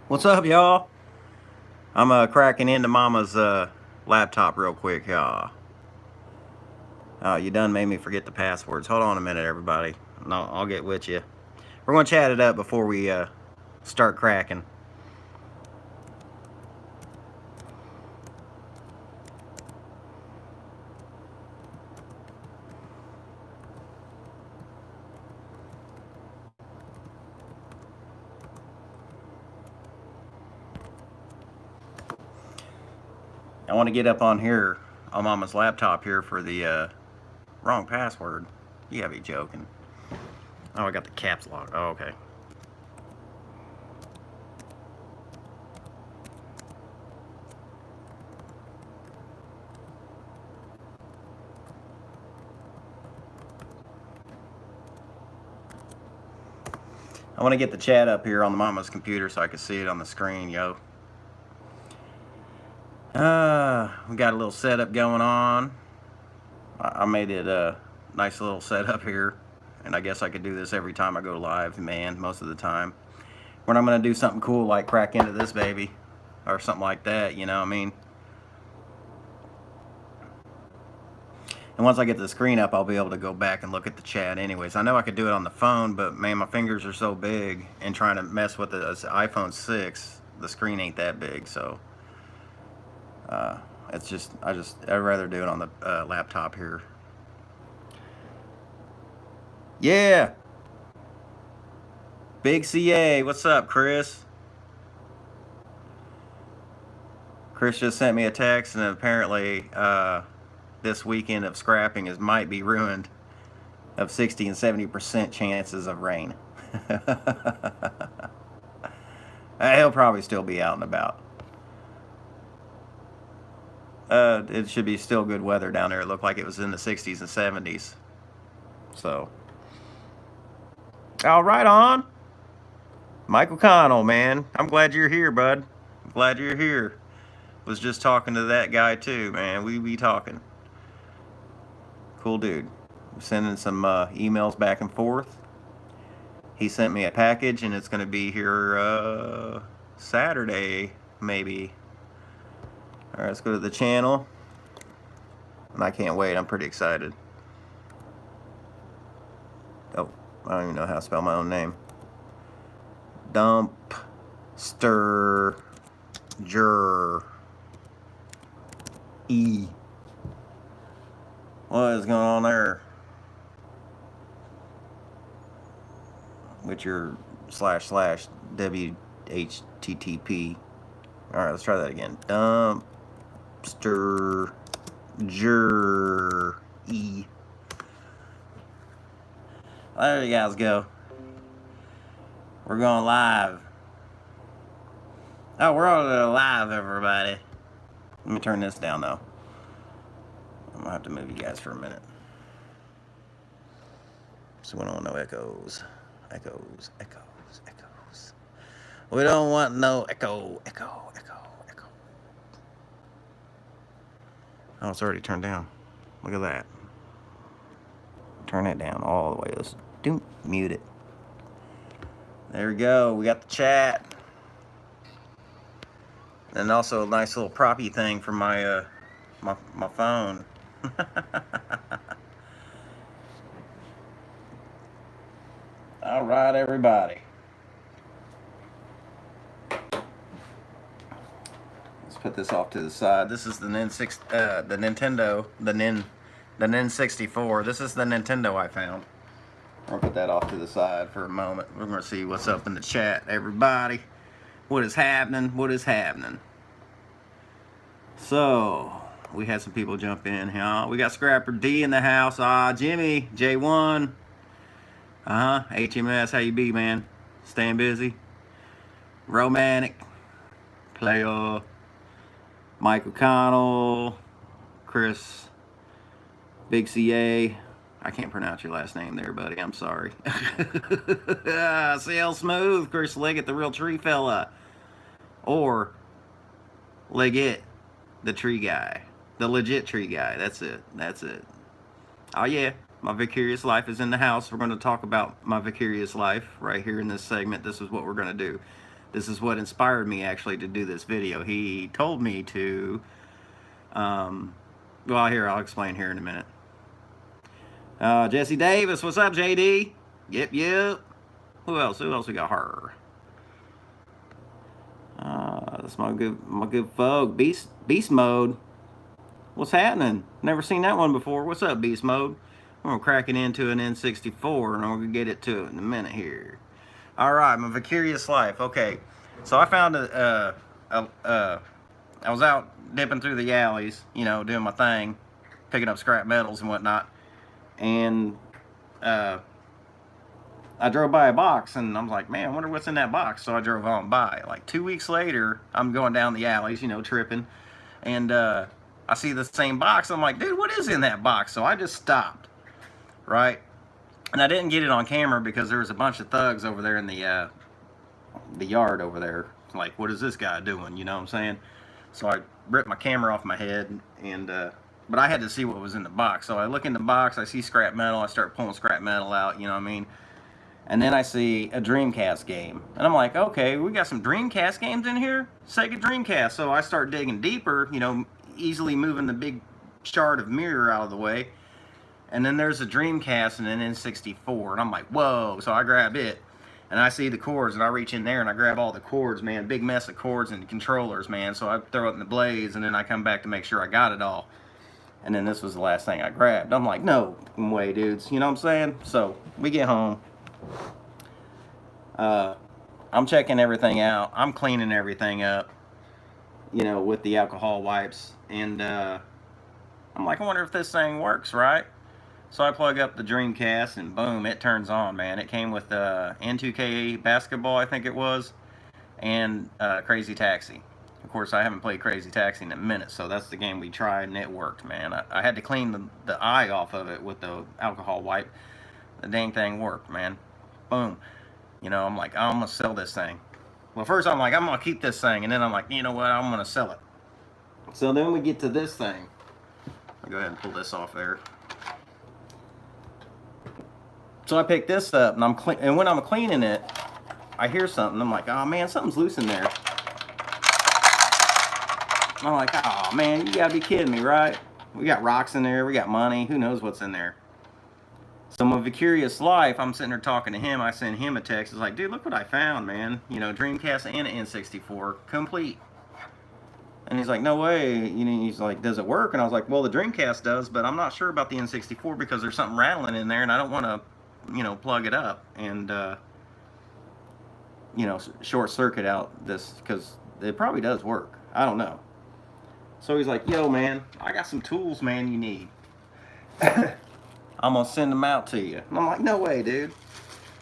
What's up, y'all? I'm cracking into Mama's laptop real quick, y'all. You done made me forget the passwords. Hold on a minute, everybody. No, I'll get with you. We're gonna chat it up before we start cracking. I want to get up on here on Mama's laptop here for the wrong password. You gotta be joking. Oh, I got the caps lock. Oh, okay. I want to get the chat up here on the Mama's computer so I can see it on the screen, yo. We got a little setup going on. I made it a nice little setup here, and I guess I could do this every time I go live, man, most of the time. When I'm gonna do something cool like crack into this baby, or something like that, you know what I mean? And once I get the screen up, I'll be able to go back and look at the chat anyways. I know I could do it on the phone, but man, my fingers are so big, and trying to mess with the iPhone 6, the screen ain't that big, so it's just, I'd rather do it on the laptop here. Yeah, Big CA, what's up, Chris? Chris just sent me a text, and apparently this weekend of scrapping might be ruined, of 60 and 70% chances of rain. He'll probably still be out and about. It should be still good weather down there. It looked like it was in the 60s and 70s. So, all right, on. Michael Connell, man. I'm glad you're here, bud. I'm glad you're here. Was just talking to that guy too, man. We be talking. Cool dude. Sending some emails back and forth. He sent me a package, and it's going to be here Saturday, maybe. All right, let's go to the channel. And I can't wait. I'm pretty excited. Oh, I don't even know how to spell my own name. Dumpster E. What is going on there? With your / WHTTP. All right, let's try that again. Dumpster E. There you guys go. We're going live. Oh, we're all live, everybody. Let me turn this down, though. I'm gonna have to move you guys for a minute, so we don't want no echoes. Echoes. We don't want no echo. Oh, it's already turned down. Look at that. Turn it down all the way. Let's mute it. There we go. We got the chat. And also a nice little proppy thing for my my phone. All right, everybody. Let's put this off to the side. This is the Nintendo, the N64. This is the Nintendo I found. I'll put that off to the side for a moment. We're going to see what's up in the chat, everybody. What is happening? So, we had some people jump in here. We got Scrapper D in the house. Jimmy, J1. HMS, how you be, man? Staying busy? Romantic. Player. Mike O'Connell. Chris. Big CA. I can't pronounce your last name there, buddy. I'm sorry. CL Smooth. Chris Leggett, the real tree fella. Or Leggett, the tree guy. The legit tree guy. That's it. Oh, yeah. My Vicarious Life is in the house. We're going to talk about my Vicarious Life right here in this segment. This is what we're going to do. This is what inspired me actually to do this video. He told me to, well, here, I'll explain here in a minute. Jesse Davis, what's up, JD? Yep, yep. Who else? Who else we got? Her. That's my good folk. Beast mode. What's happening? Never seen that one before. What's up, Beast mode? I'm gonna crack it into an N64, and I'm gonna get it to it in a minute here. All right, my vicarious life. Okay, so I found I was out dipping through the alleys, you know, doing my thing, picking up scrap metals and whatnot, and I drove by a box, and I was like, man, I wonder what's in that box. So I drove on by. Like 2 weeks later, I'm going down the alleys, you know, tripping, and I see the same box. I'm like, dude, what is in that box? So I just stopped, right? And I didn't get it on camera because there was a bunch of thugs over there in the yard over there. Like, what is this guy doing? You know what I'm saying? So I ripped my camera off my head, and but I had to see what was in the box. So I look in the box, I see scrap metal, I start pulling scrap metal out, you know what I mean? And then I see a Dreamcast game. And I'm like, okay, we got some Dreamcast games in here? Sega Dreamcast. So I start digging deeper, you know, easily moving the big shard of mirror out of the way. And then there's a Dreamcast and an N64. And I'm like, whoa. So I grab it. And I see the cords. And I reach in there and I grab all the cords, man. Big mess of cords and controllers, man. So I throw it in the blaze. And then I come back to make sure I got it all. And then this was the last thing I grabbed. I'm like, no way, dudes. You know what I'm saying? So we get home. I'm checking everything out. I'm cleaning everything up, you know, with the alcohol wipes. And I'm like, I wonder if this thing works, right? So I plug up the Dreamcast, and boom, it turns on, man. It came with N2K basketball, I think it was, and Crazy Taxi. Of course, I haven't played Crazy Taxi in a minute, so that's the game we tried, and it worked, man. I had to clean the eye off of it with the alcohol wipe. The dang thing worked, man. Boom. You know, I'm like, I'm going to sell this thing. Well, first I'm like, I'm going to keep this thing. And then I'm like, you know what? I'm going to sell it. So then we get to this thing. I'll go ahead and pull this off there. So I pick this up, and when I'm cleaning it, I hear something. I'm like, oh, man, something's loose in there. I'm like, oh, man, you got to be kidding me, right? We got rocks in there. We got money. Who knows what's in there? So my vicarious life, I'm sitting there talking to him. I send him a text. It's like, dude, look what I found, man. You know, Dreamcast and an N64, complete. And he's like, no way. You know, he's like, does it work? And I was like, well, the Dreamcast does, but I'm not sure about the N64 because there's something rattling in there, and I don't want to, you know, plug it up and, you know, short circuit out this, because it probably does work. I don't know. So he's like, yo, man, I got some tools, man, you need. I'm gonna send them out to you. And I'm like, no way, dude.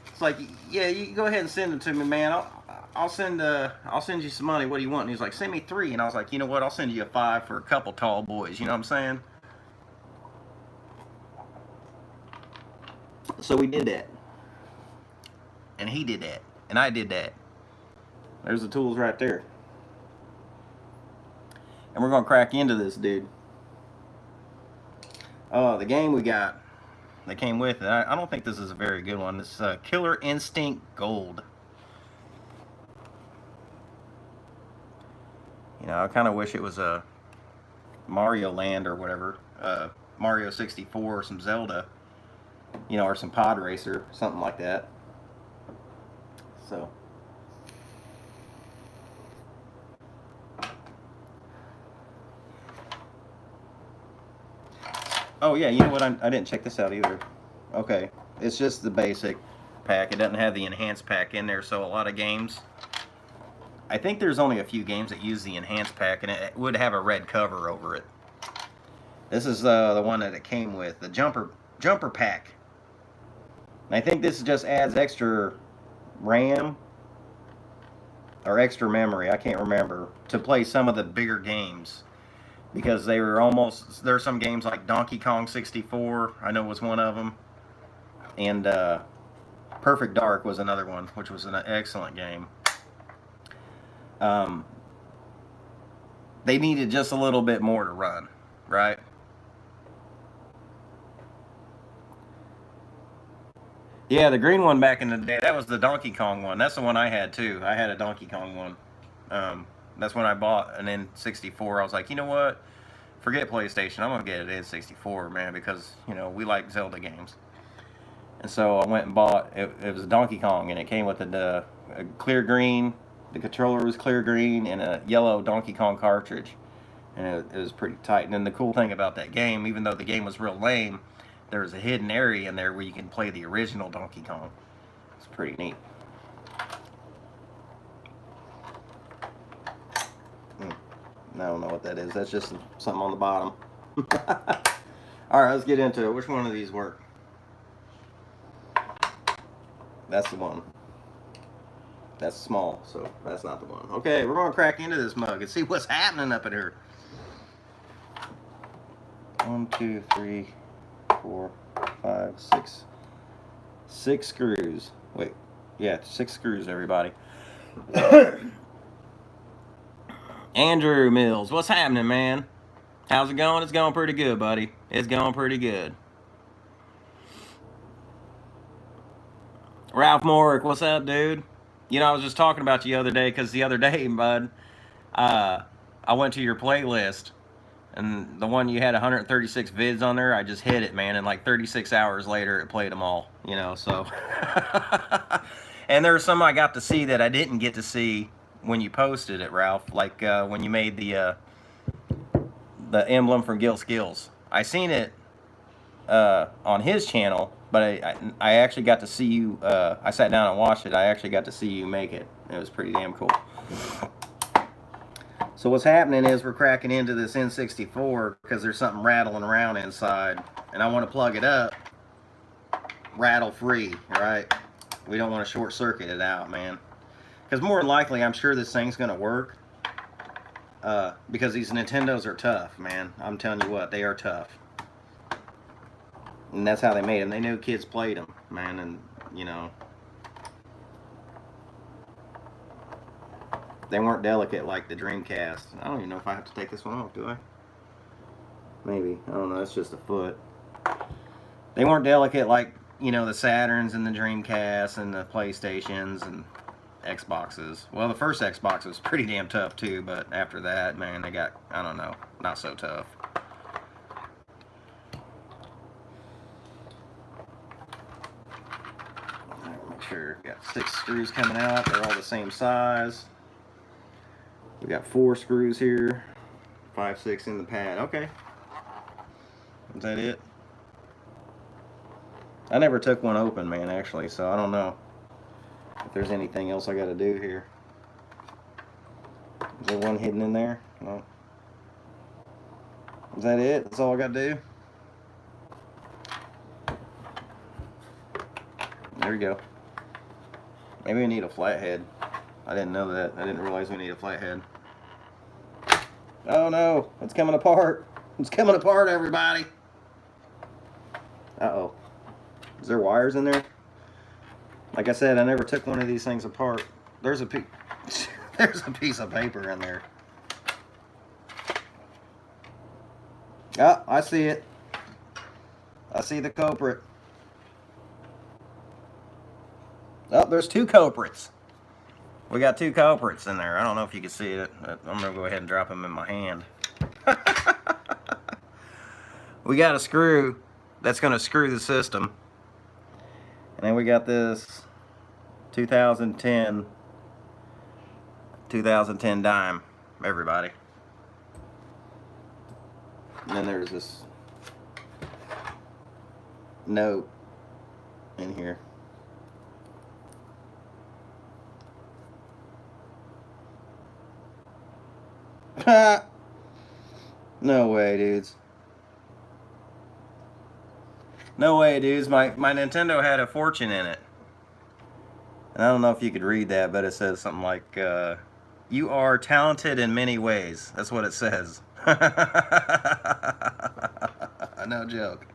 It's like, yeah, you go ahead and send them to me, man. I'll send you some money. What do you want? And he's like, send me 3. And I was like, you know what? I'll send you a 5 for a couple tall boys. You know what I'm saying? So we did that, and he did that, and I did that. There's the tools right there, and we're gonna crack into this, dude. Oh, the game we got that came with it. I don't think this is a very good one. This Killer Instinct Gold. You know, I kind of wish it was a Mario Land or whatever, Mario 64 or some Zelda, you know, or some Pod Racer, something like that. So. Oh yeah, you know what? I didn't check this out either. Okay, it's just the basic pack. It doesn't have the enhanced pack in there, so a lot of games. I think there's only a few games that use the enhanced pack, and it would have a red cover over it. This is the one that it came with, the jumper pack. And I think this just adds extra RAM or extra memory, I can't remember, to play some of the bigger games. Because they were almost, there's some games like Donkey Kong 64, I know was one of them. And Perfect Dark was another one, which was an excellent game. They needed just a little bit more to run, right? Yeah, the green one back in the day, that was the Donkey Kong one. That's the one I had too. I had a Donkey Kong one. That's when I bought an N64. I was like, you know what? Forget PlayStation. I'm gonna get an N64, man, because we like Zelda games. And so I went and bought it. It was a Donkey Kong, and it came with a clear green. The controller was clear green and a yellow Donkey Kong cartridge, and it was pretty tight. And then the cool thing about that game, even though the game was real lame, there was a hidden area in there where you can play the original Donkey Kong. It's pretty neat. I don't know what that is. That's just something on the bottom. All right, let's get into it. Which one of these work? That's the one. That's small, so that's not the one. Okay, we're going to crack into this mug and see what's happening up in here. 1, 2, 3, 4, 5, 6. 6 screws. Wait, yeah, 6 screws, everybody. Andrew Mills, what's happening, man? How's it going? It's going pretty good, buddy. It's going pretty good. Ralph Morick, what's up, dude? I was just talking about you the other day because the other day, bud, I went to your playlist, and the one you had 136 vids on there, I just hit it, man, and like 36 hours later, it played them all, so. And there were some I got to see that I didn't get to see when you posted it, Ralph, like when you made the emblem from Gil Skills. I seen it on his channel, but I actually got to see you. I sat down and watched it. I actually got to see you make it. It was pretty damn cool. So what's happening is we're cracking into this N64 because there's something rattling around inside, and I want to plug it up rattle free. All right, we don't want to short circuit it out, man, because more than likely I'm sure this thing's gonna work. Because these Nintendos are tough, man. I'm telling you what, they are tough. And that's how they made them. They knew kids played them, man, and, they weren't delicate like the Dreamcast. I don't even know if I have to take this one off, do I? Maybe. I don't know. It's just a foot. They weren't delicate like, the Saturns and the Dreamcasts and the PlayStations and Xboxes. Well, the first Xbox was pretty damn tough too, but after that, man, they got, I don't know, not so tough. Alright, make sure. Got 6 screws coming out. They're all the same size. We got 4 screws here. 5, 6 in the pad. Okay. Is that it? I never took one open, man, actually, so I don't know if there's anything else I got to do here. Is there one hidden in there? No. Is that it? That's all I got to do? There we go. Maybe we need a flathead. I didn't know that. I didn't realize we need a flathead. Oh no, it's coming apart. It's coming apart, everybody. Uh-oh. Is there wires in there? Like I said, I never took one of these things apart. There's a piece of paper in there. Ah, I see it. I see the culprit. Oh, there's 2 culprits. We got 2 culprits in there. I don't know if you can see it. I'm going to go ahead and drop them in my hand. We got a screw that's going to screw the system. And then we got this 2010 dime, everybody. And then there's this note in here. No way, dudes. No way, dudes. My Nintendo had a fortune in it. And I don't know if you could read that, but it says something like, you are talented in many ways. That's what it says. No joke.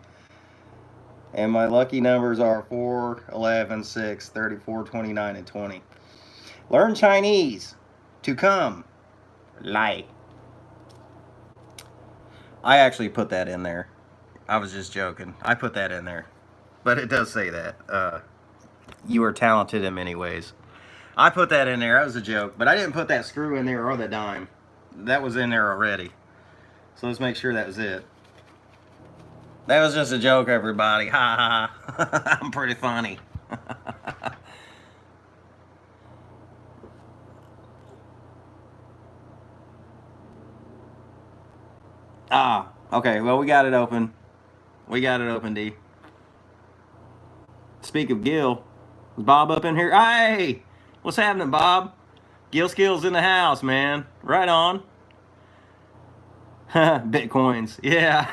And my lucky numbers are 4, 11, 6, 34, 29, and 20. Learn Chinese to come. Lai. I actually put that in there. I was just joking. I put that in there. But it does say that. You are talented in many ways. I put that in there. That was a joke. But I didn't put that screw in there or the dime. That was in there already. So let's make sure that was it. That was just a joke, everybody. Ha ha ha. I'm pretty funny. Okay. Well, we got it open. We got it open, D. Speak of Gil, is Bob up in here? Hey! What's happening, Bob? Gil Skills in the house, man. Right on. Bitcoins. Yeah.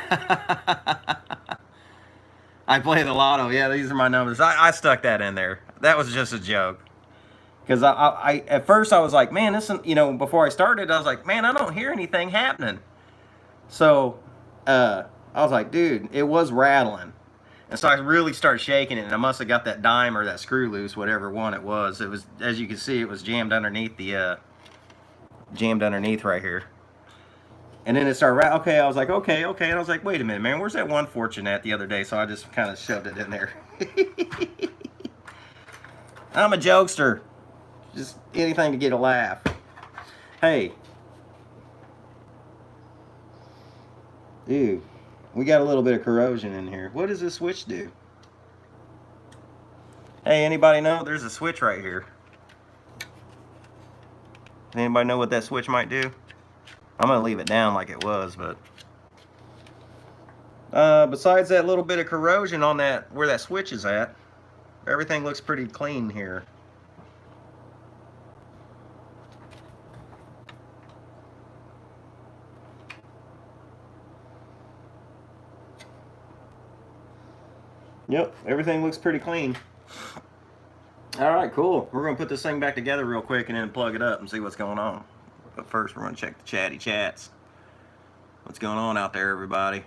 I play the lotto. Yeah, these are my numbers. I stuck that in there. That was just a joke. Because I at first I was like, man, this, before I started, I was like, man, I don't hear anything happening. So I was like, dude, it was rattling. And so I really started shaking it, and I must have got that dime or that screw loose, whatever one it was. It was, as you can see, it was jammed underneath right here. And then it started, okay, I was like, okay. And I was like, wait a minute, man, where's that one fortune at the other day? So I just kind of shoved it in there. I'm a jokester. Just anything to get a laugh. Hey. Dude, we got a little bit of corrosion in here. What does this switch do? Hey, anybody know? There's a switch right here. Anybody know what that switch might do? I'm going to leave it down like it was, but... besides that little bit of corrosion on that, where that switch is at, everything looks pretty clean here. Yep, everything looks pretty clean. Alright, cool. We're going to put this thing back together real quick and then plug it up and see what's going on. But first, we're going to check the chatty chats. What's going on out there, everybody?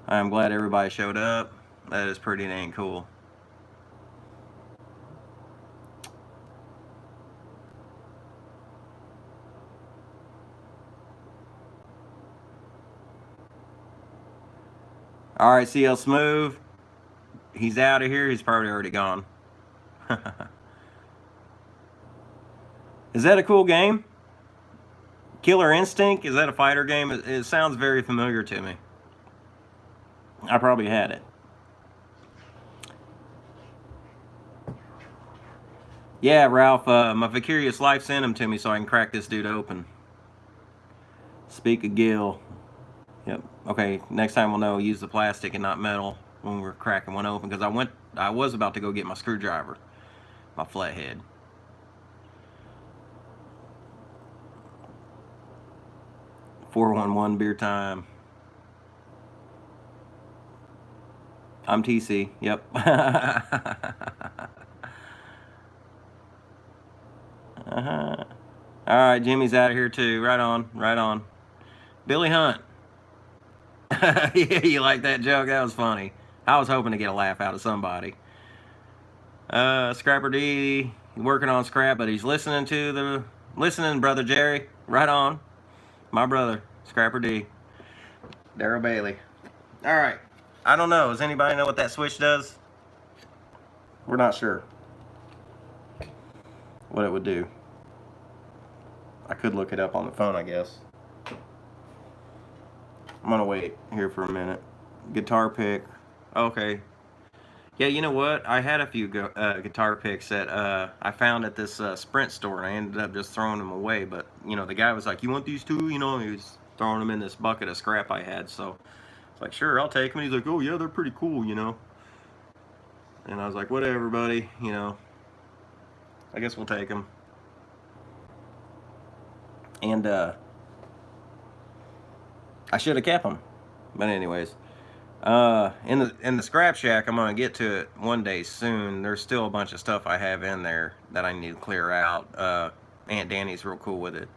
I'm glad everybody showed up. That is pretty dang cool. Alright, CL Smooth. He's out of here. He's probably already gone. Is that a cool game? Killer Instinct? Is that a fighter game? It sounds very familiar to me. I probably had it. Yeah, Ralph, my Vicarious Life sent him to me so I can crack this dude open. Speak of Gil. Yep. Okay, next time we'll know, use the plastic and not metal when we're cracking one open, because I was about to go get my screwdriver, my flathead. $411 beer time. I'm TC. Yep. All right, Jimmy's out of here too. Right on. Billy Hunt. Yeah, you like that joke? That was funny. I was hoping to get a laugh out of somebody. Scrapper D, working on scrap, but he's listening, brother Jerry. Right on. My brother, Scrapper D. Daryl Bailey. All right. I don't know. Does anybody know what that switch does? We're not sure what it would do. I could look it up on the phone, I guess. I'm gonna wait here for a minute. Guitar pick. Okay. Yeah, you know what? I had a few guitar picks that I found at this Sprint store, and I ended up just throwing them away. But the guy was like, "You want these too?" He was throwing them in this bucket of scrap I had. So it's like, "Sure, I'll take them." He's like, "Oh yeah, they're pretty cool, And I was like, "Whatever, buddy. I guess we'll take them." And I should have kept them, but anyways. In the scrap shack, I'm gonna get to it one day soon. There's still a bunch of stuff I have in there that I need to clear out. Aunt Danny's real cool with it.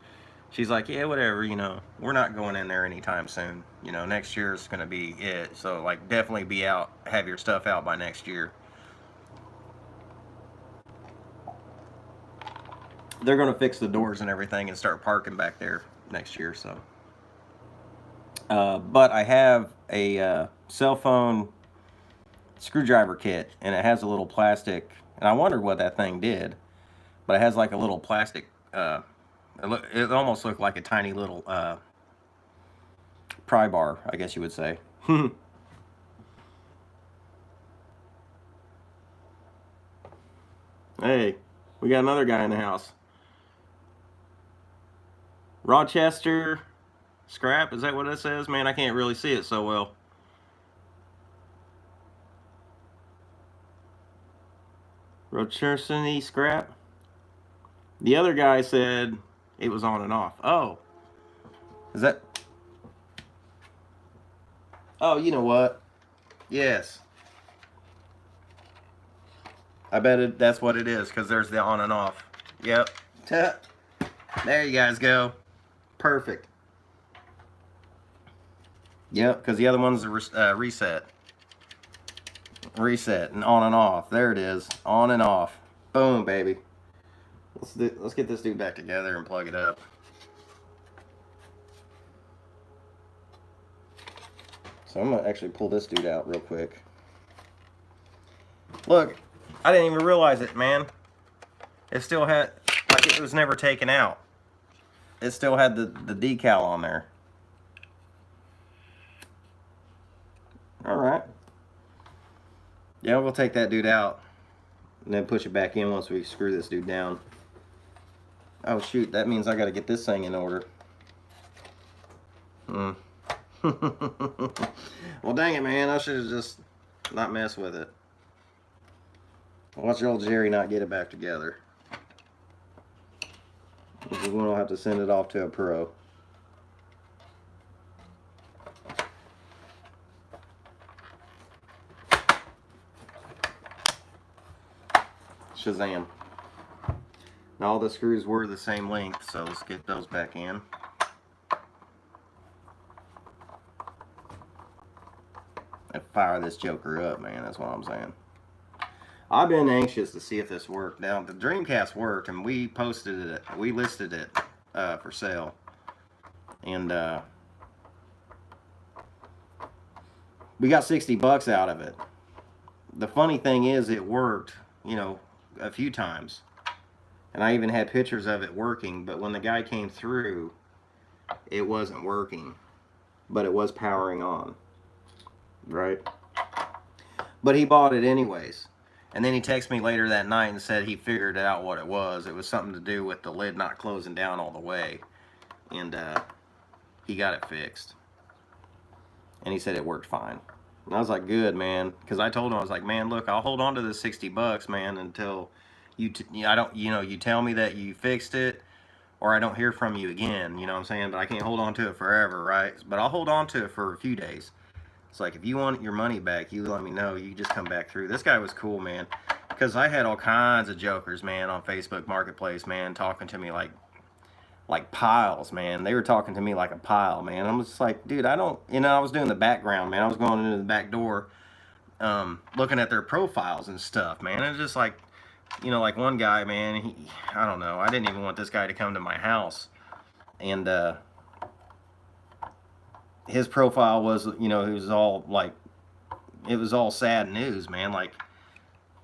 She's like, yeah, whatever, we're not going in there anytime soon. Next year is gonna be it. So like, definitely have your stuff out by next year. They're gonna fix the doors and everything and start parking back there next year. So. But I have a cell phone screwdriver kit, and it has a little plastic, and I wondered what that thing did, but it has like a little plastic, it almost looked like a tiny little pry bar, I guess you would say. Hey, we got another guy in the house. Rochester Scrap, is that what it says? Man, I can't really see it so well. Rochester Scrap. The other guy said it was on and off. Oh, is that? Oh, you know what? Yes. I bet that's what it is, because there's the on and off. Yep. There you guys go. Perfect. Yep, because the other one's a reset. Reset and on and off. There it is. On and off. Boom, baby. Let's get this dude back together and plug it up. So I'm gonna actually pull this dude out real quick. Look, I didn't even realize it, man. It still had, like, it was never taken out. It still had the decal on there. Alright. Yeah, we'll take that dude out and then push it back in once we screw this dude down. Oh shoot, that means I gotta get this thing in order. Well, dang it, man. I should have just not messed with it. Watch your old Jerry not get it back together. We're going to have to send it off to a pro. Shazam. Now all the screws were the same length, so let's get those back in. And fire this joker up, man. That's what I'm saying. I've been anxious to see if this worked. Now, the Dreamcast worked, and we posted it. We listed it for sale. And we got 60 bucks out of it. The funny thing is, it worked, you know, a few times. And I even had pictures of it working, but when the guy came through, it wasn't working. But it was powering on. Right? But he bought it anyways. And then he texted me later that night and said he figured out what it was. It was something to do with the lid not closing down all the way. And he got it fixed. And he said it worked fine. And I was like, good, man. Because I told him, I was like, man, look, I'll hold on to this 60 bucks, man, until you tell me that you fixed it, or I don't hear from you again. You know what I'm saying? But I can't hold on to it forever, right? But I'll hold on to it for a few days. It's like, if you want your money back, you let me know. You just come back through. This guy was cool, man. Because I had all kinds of jokers, man, on Facebook Marketplace, man, talking to me like piles, man. They were talking to me like a pile, man. I'm just like, dude, I don't, I was doing the background, man. I was going into the back door, looking at their profiles and stuff, man. It's just like, like one guy, man, I don't know. I didn't even want this guy to come to my house. And, his profile was, it was all like, it was all sad news, man. Like,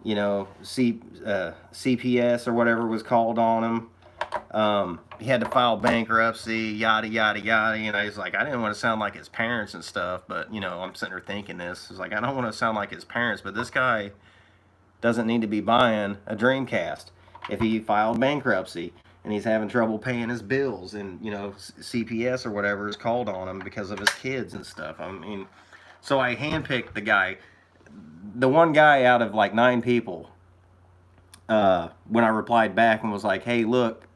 CPS or whatever was called on him. He had to file bankruptcy, yada, yada, yada. He's like, I didn't want to sound like his parents and stuff, but, I'm sitting there thinking this. It's like, I don't want to sound like his parents, but this guy doesn't need to be buying a Dreamcast if he filed bankruptcy and he's having trouble paying his bills, and CPS or whatever is called on him because of his kids and stuff. I mean, so I handpicked the guy, the one guy out of like 9 people, when I replied back and was like, hey, look,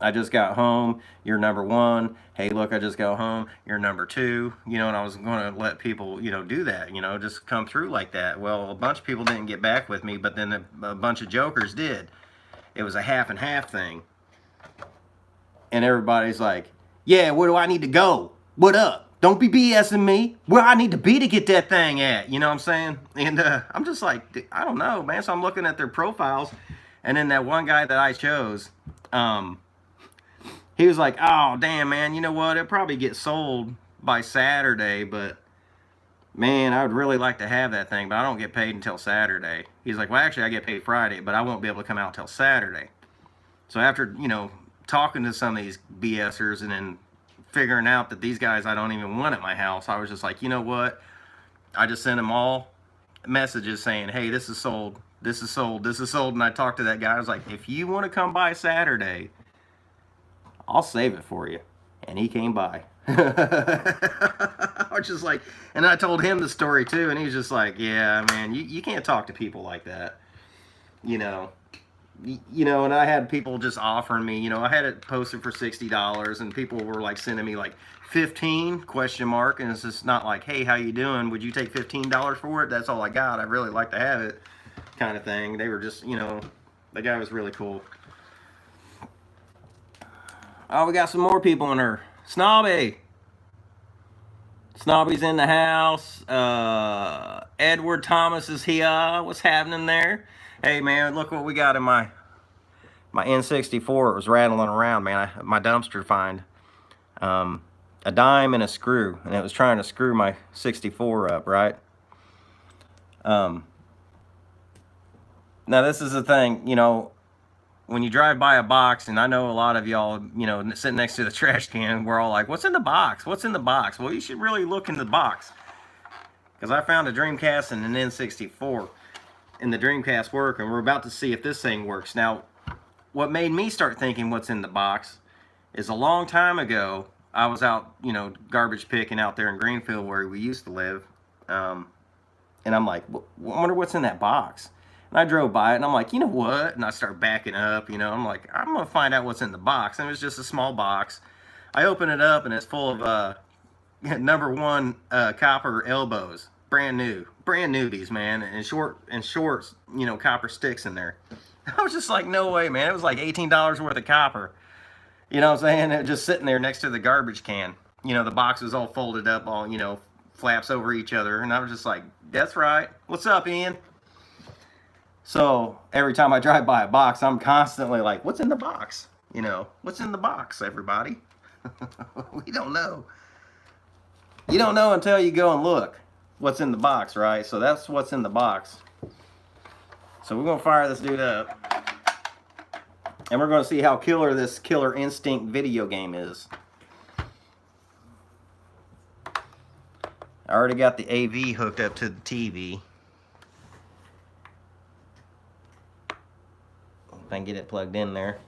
I just got home, you're number 1. Hey, look, I just got home, you're number 2. And I was going to let people, do that, just come through like that. Well, a bunch of people didn't get back with me, but then a bunch of jokers did. It was a half and half thing. And everybody's like, yeah, where do I need to go? What up? Don't be BSing me. Where I need to be to get that thing at. You know what I'm saying? And I'm just like, I don't know, man. So I'm looking at their profiles. And then that one guy that I chose, he was like, oh, damn, man. You know what? It'll probably get sold by Saturday, but man, I would really like to have that thing, but I don't get paid until Saturday. He's like, well, actually, I get paid Friday, but I won't be able to come out till Saturday. So after, talking to some of these BSers and then figuring out that these guys I don't even want at my house, I was just like, you know what? I just sent them all messages saying, hey, this is sold, this is sold, this is sold. And I talked to that guy. I was like, if you want to come by Saturday, I'll save it for you. And he came by. I was just like, and I told him the story too, and he was just like, yeah, man, you can't talk to people like that. You know, and I had people just offering me, I had it posted for $60, and people were like sending me like 15 question mark, and it's just not like, hey, how you doing? Would you take $15 for it? That's all I got. I'd really like to have it, kind of thing. They were just, the guy was really cool. Oh, we got some more people in her. Snobby. Snobby's in the house. Edward Thomas is here. What's happening there? Hey, man, look what we got in my N64. It was rattling around, man. My dumpster find. A dime and a screw, and it was trying to screw my 64 up, right? Now, this is the thing, when you drive by a box, and I know a lot of y'all, sitting next to the trash can, we're all like, what's in the box? What's in the box? Well, you should really look in the box. Because I found a Dreamcast and an N64, and the Dreamcast work, and we're about to see if this thing works. Now, what made me start thinking what's in the box is a long time ago, I was out, garbage picking out there in Greenfield where we used to live. And I'm like, I wonder what's in that box. And I drove by it, and I'm like, you know what? And I start backing up, I'm like, I'm going to find out what's in the box. And it was just a small box. I open it up, and it's full of number one copper elbows. Brand new these, man. And shorts, copper sticks in there. I was just like, no way, man. It was like $18 worth of copper. You know what I'm saying? It just sitting there next to the garbage can. The box was all folded up, all, flaps over each other. And I was just like, that's right. What's up, Ian? So every time I drive by a box, I'm constantly like, what's in the box? What's in the box, everybody? We don't know. You don't know until you go and look what's in the box, right? So that's what's in the box. So we're going to fire this dude up. And we're going to see how killer this Killer Instinct video game is. I already got the AV hooked up to the TV. If I can get it plugged in there.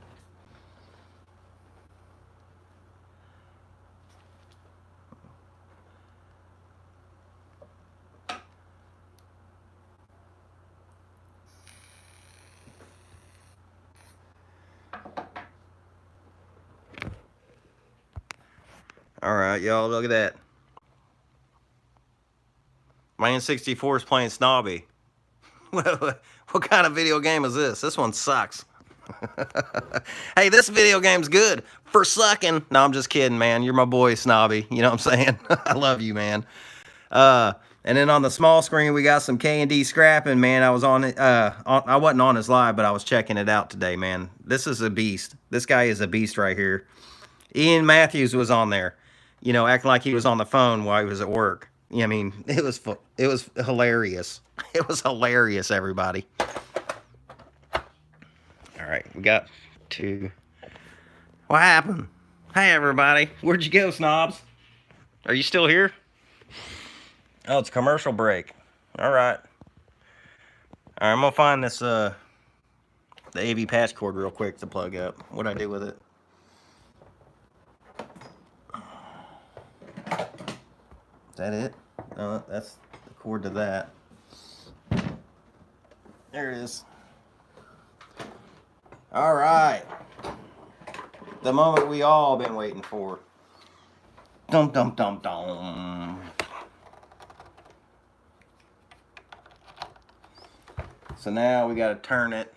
All right, y'all, look at that. My N64 is playing Snobby. What kind of video game is this? This one sucks. Hey, this video game's good for sucking. No, I'm just kidding, man. You're my boy, Snobby. You know what I'm saying? I love you, man. And then on the small screen, we got some K&D scrapping, man. I was on it. I wasn't on his live, but I was checking it out today, man. This is a beast. This guy is a beast right here. Ian Matthews was on there, acting like he was on the phone while he was at work. I mean, it was hilarious. It was hilarious, everybody. All right, we got to. What happened? Hey, everybody. Where'd you go, snobs? Are you still here? Oh, it's a commercial break. All right. All right, I'm going to find this, the AV patch cord real quick to plug up. What'd I do with it? Is that it? No, that's the cord to that. There it is. All right. The moment we all been waiting for. Dum dum dum dum. So now we got to turn it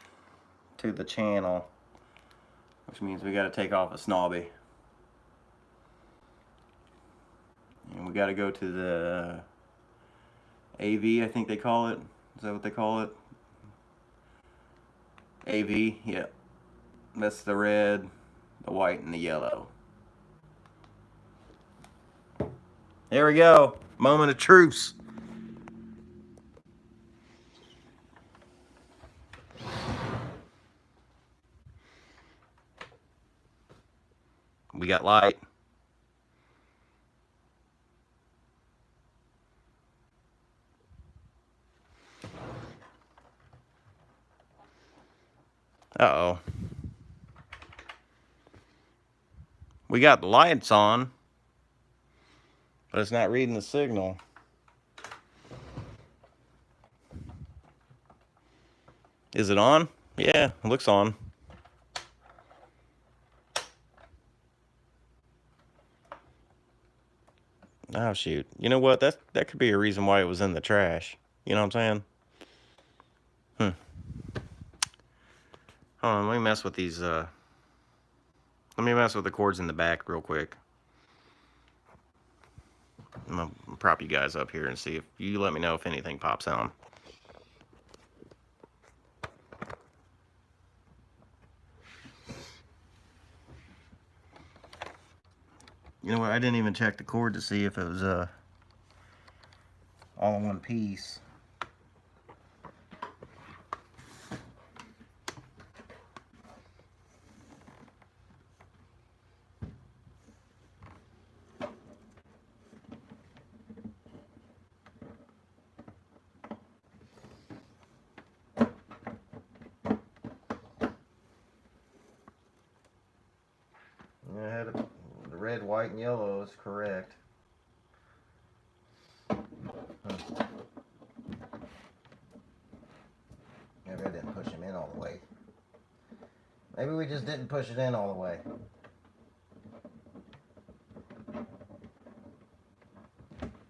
to the channel, which means we got to take off a Snobby. And we got to go to the AV, I think they call it. Is that what they call it? AV, yeah. That's the red, the white, and the yellow. There we go. Moment of truce. We got light. Uh-oh. We got the lights on, but it's not reading the signal. Is it on? Yeah, it looks on. Oh, shoot. You know what? That could be a reason why it was in the trash. You know what I'm saying? Hold on, let me mess with these, let me mess with the cords in the back real quick. I'm gonna prop you guys up here and see if you let me know if anything pops on. You know what? I didn't even check the cord to see if it was all in one piece. I had the red, white, and yellow is correct. Maybe I didn't push him in all the way. Maybe we just didn't push it in all the way.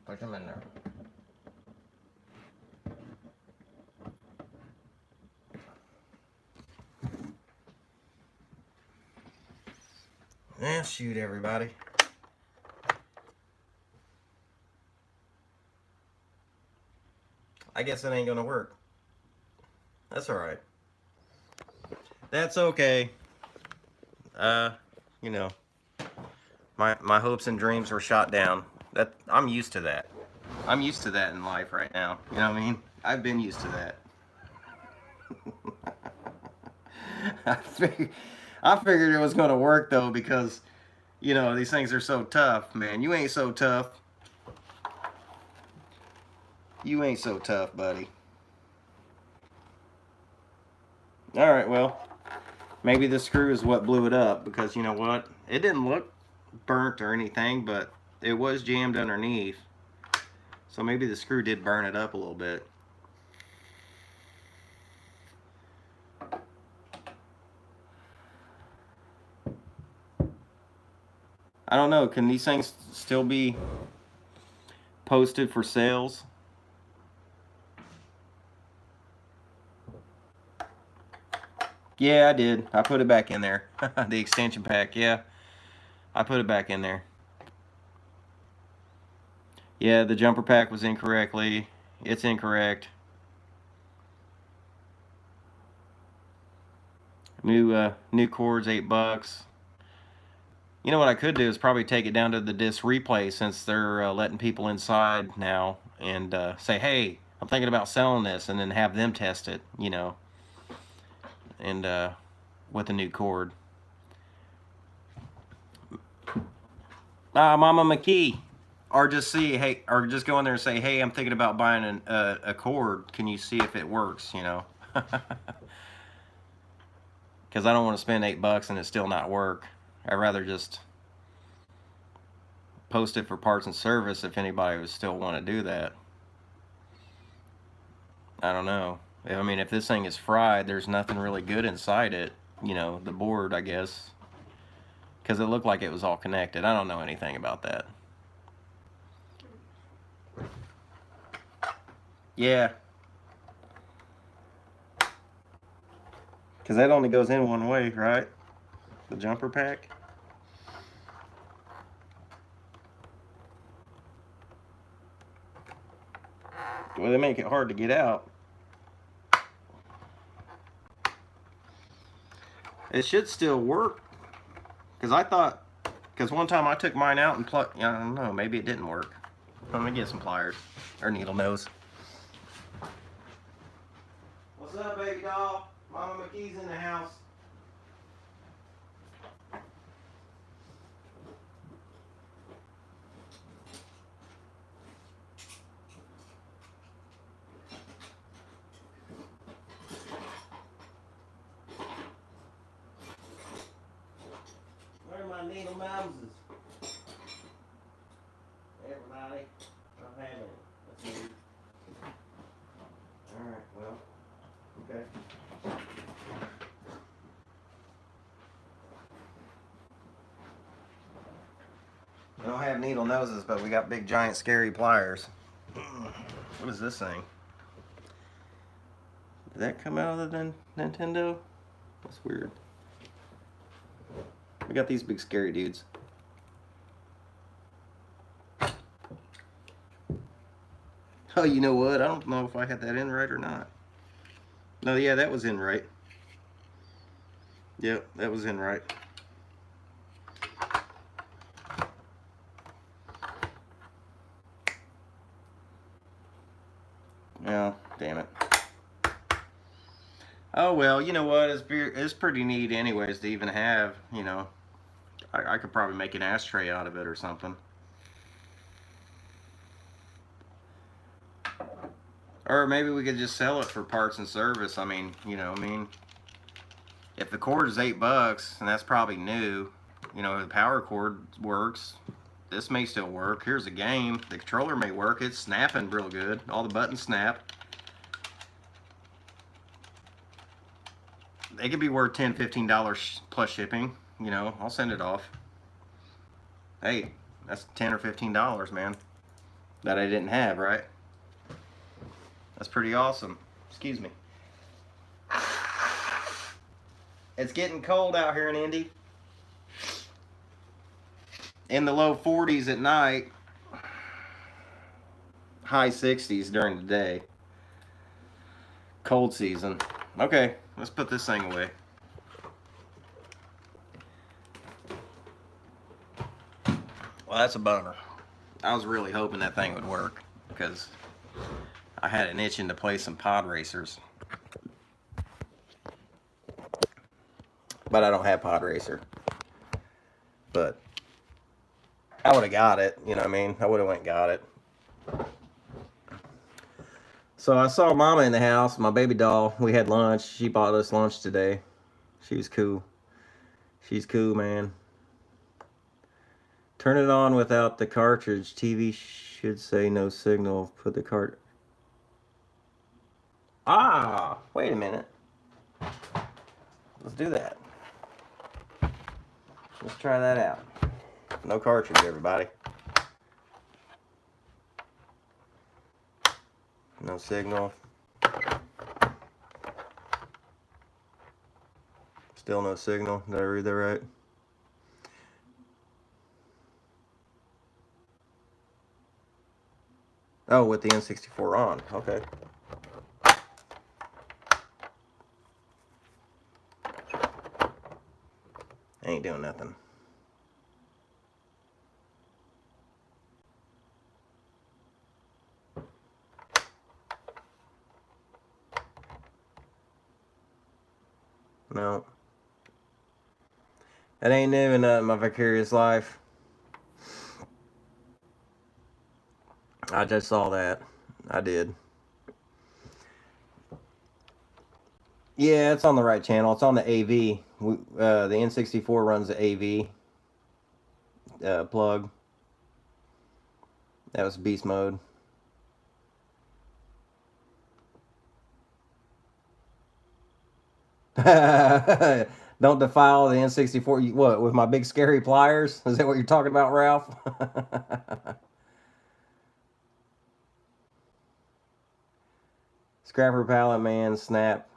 Push him in there. Eh, shoot, everybody. I guess it ain't gonna work. That's alright. That's okay. You know, my hopes and dreams were shot down. I'm used to that. I'm used to that in life right now. You know what I mean? I've been used to that. I figured it was going to work though, because you know these things are so tough, man. You ain't so tough. You ain't so tough, buddy. All right, well, maybe the screw is what blew it up, because you know what? It didn't look burnt or anything, but it was jammed underneath. So maybe the screw did burn it up a little bit. I don't know. Can these things still be posted for sales? Yeah, I did. I put it back in there. The extension pack, yeah. I put it back in there. Yeah, the jumper pack was incorrectly. It's incorrect. New cords, $8. You know what I could do is probably take it down to the disc replay, since they're letting people inside now, and say, hey, I'm thinking about selling this, and then have them test it, you know, and with a new cord. Mama McKee. Or just or just go in there and say, hey, I'm thinking about buying a cord. Can you see if it works, you know? Because I don't want to spend $8 and it still not work. I'd rather just post it for parts and service if anybody would still want to do that. I don't know. I mean, if this thing is fried, there's nothing really good inside it. You know, the board, I guess. Because it looked like it was all connected. I don't know anything about that. Yeah. Because that only goes in one way, right? The jumper pack. Well, they make it hard to get out. It should still work. Because I thought, because one time I took mine out and plugged, I don't know, maybe it didn't work. Let me get some pliers, or needle nose. What's up, baby doll? Mama McKee's in the house. needle noses. Everybody, I'm having it. That's weird. Alright, well, okay. We don't have needle noses, but we got big, giant, scary pliers. What is this thing? Did that come out of the Nintendo? That's weird. We got these big, scary dudes. Oh, you know what? I don't know if I had that in right or not. No, yeah, that was in right. Yep, that was in right. Oh, damn it. Oh, well, you know what? It's pretty neat anyways to even have, you know. I could probably make an ashtray out of it or something. Or maybe we could just sell it for parts and service. I mean, you know, if the cord is $8 and that's probably new, you know, the power cord works. This may still work. Here's a game. The controller may work. It's snapping real good. All the buttons snap. They could be worth $10, $15 plus shipping. You know, I'll send it off. Hey, that's $10 or $15, man, that I didn't have, right? That's pretty awesome. Excuse me. It's getting cold out here in Indy. In the low 40s at night, high 60s during the day. Cold season. Okay, let's put this thing away. Well, that's a bummer. I was really hoping that thing would work because I had an itching to play some pod racers. But I don't have pod racer. But I would have got it, you know what I mean? I would have went and got it. So I saw Mama in the house, my baby doll. We had lunch. She bought us lunch today. She was cool. She's cool, man. Turn it on without the cartridge. TV should say no signal. Put the cart. Ah, wait a minute. Let's do that. Let's try that out. No cartridge, everybody. No signal. Still no signal. Did I read that right? Oh, with the N64 on. Okay. Ain't doing nothing. No. That ain't even my vicarious life. I just saw that. I did. Yeah, it's on the right channel. It's on the AV. The N64 runs the AV plug. That was beast mode. Don't defile the N64. What, with my big scary pliers? Is that what you're talking about, Ralph? Scrapper pallet man, snap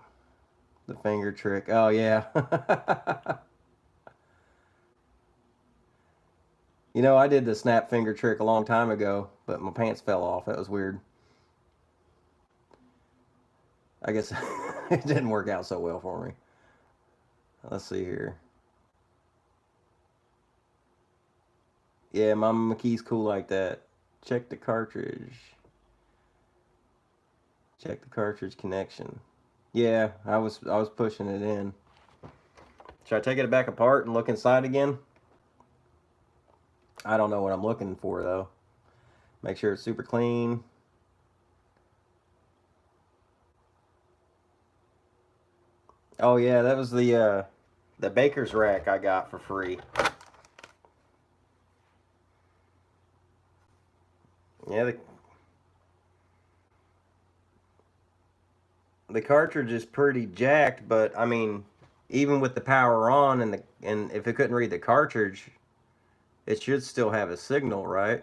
the finger trick. Oh, yeah. You know, I did the snap finger trick a long time ago, but my pants fell off. That was weird. I guess it didn't work out so well for me. Let's see here. Yeah, Mama McKee's cool like that. Check the cartridge. Check the cartridge connection. Yeah, I was pushing it in. Should I take it back apart and look inside again? I don't know what I'm looking for though. Make sure it's super clean. Oh yeah, that was the baker's rack I got for free. Yeah, the cartridge is pretty jacked, but I mean, even with the power on and if it couldn't read the cartridge, it should still have a signal, right?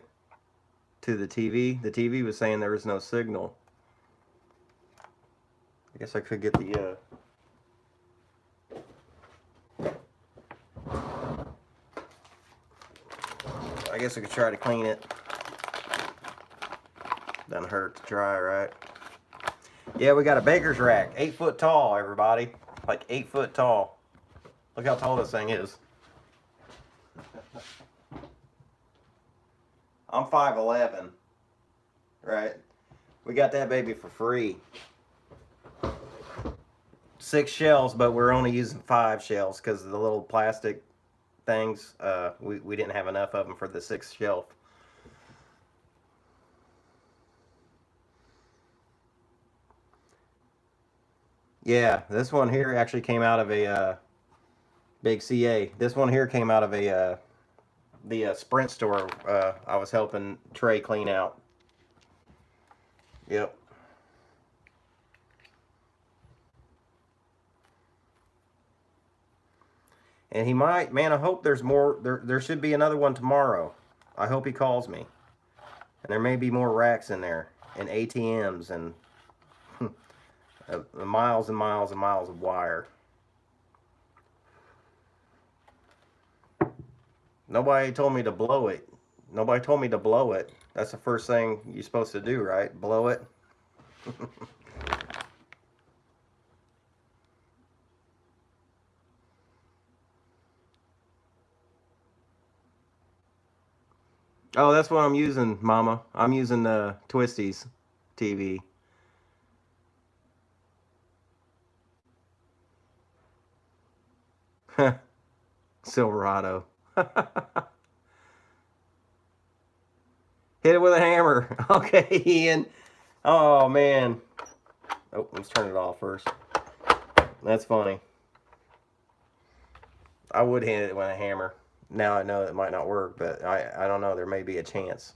To the TV. The TV was saying there was no signal. I guess I could get the I guess I could try to clean it. Doesn't hurt to try, right? Yeah, we got a baker's rack. 8 foot tall, everybody. Like 8 foot tall. Look how tall this thing is. I'm 5'11". Right? We got that baby for free. 6 shells, but we're only using 5 shells because of the little plastic things. We didn't have enough of them for the 6th shelf. Yeah, this one here actually came out of a big CA. This one here came out of a the Sprint store I was helping Trey clean out. Yep. And he might, man, I hope there's more. There should be another one tomorrow. I hope he calls me. And there may be more racks in there, and ATMs, and miles and miles and miles of wire. Nobody told me to blow it. Nobody told me to blow it. That's the first thing you're supposed to do, right? Blow it. Oh, that's what I'm using, Mama. I'm using the Twisties TV. Silverado. Hit it with a hammer. Okay, Ian. Oh, man. Oh, let's turn it off first. That's funny. I would hit it with a hammer. Now I know it might not work, but I don't know. There may be a chance.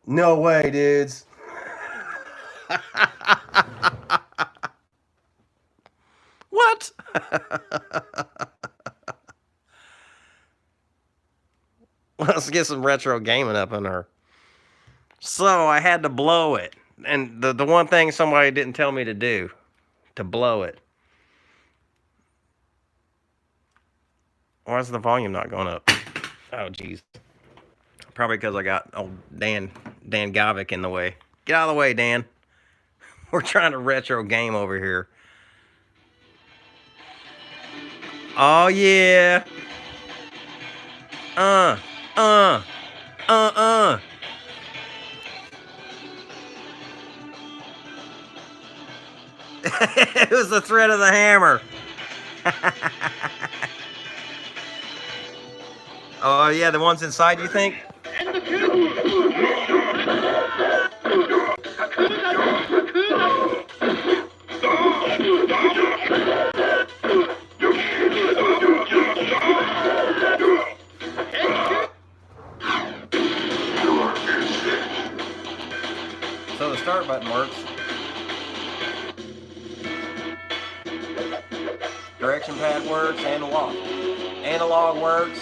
No way, dudes. What? Let's get some retro gaming up in her. So I had to blow it. And the one thing somebody didn't tell me to do, to blow it. Why is the volume not going up? Oh, jeez. Probably because I got old Dan Gavick in the way. Get out of the way, Dan. We're trying to retro game over here. Oh, yeah. It was the thread of the hammer. Oh, yeah, the ones inside, you think? So the start button works. Direction pad works, analog. Analog works.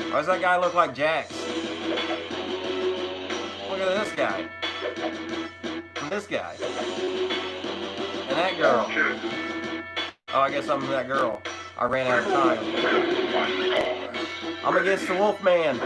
Why does that guy look like Jax? Look at this guy. And this guy. And that girl. Oh, I guess I'm that girl. I ran out of time. I'm against the Wolfman.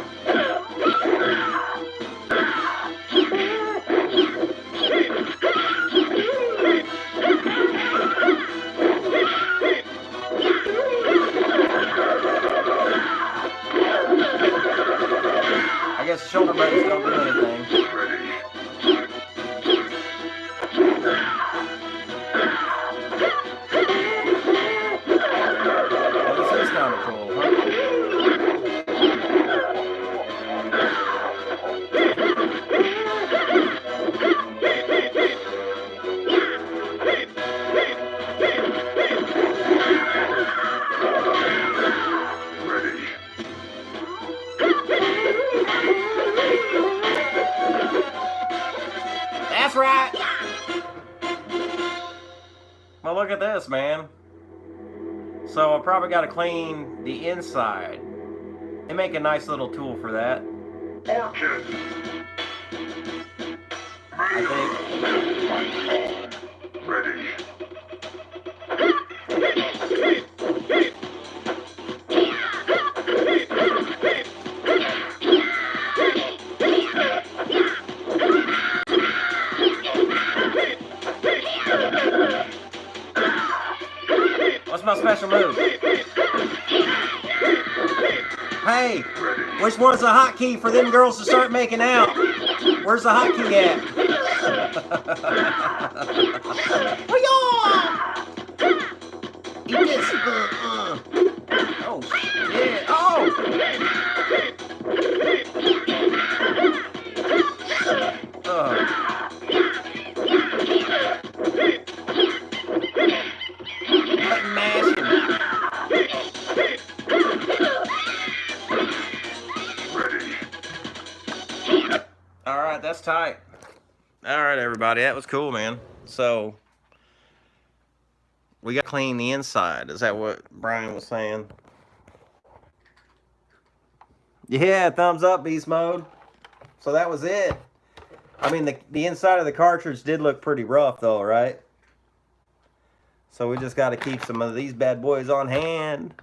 I guess shoulder buttons don't do anything. Well, this is kind of cool, huh? look at this, man. So I probably got to clean the inside. They make a nice little tool for that. Orchid. I think. Ready. What's my special move? Hey, which one's the hotkey for them girls to start making out? Where's the hotkey at? Eat this. Oh, yeah. Oh! Button mashing. Alright, that's tight. Alright, everybody, that was cool, man. So, we got to clean the inside. Is that what Brian was saying? Yeah, thumbs up, beast mode. So that was it. I mean, the inside of the cartridge did look pretty rough, though, right? So we just got to keep some of these bad boys on hand.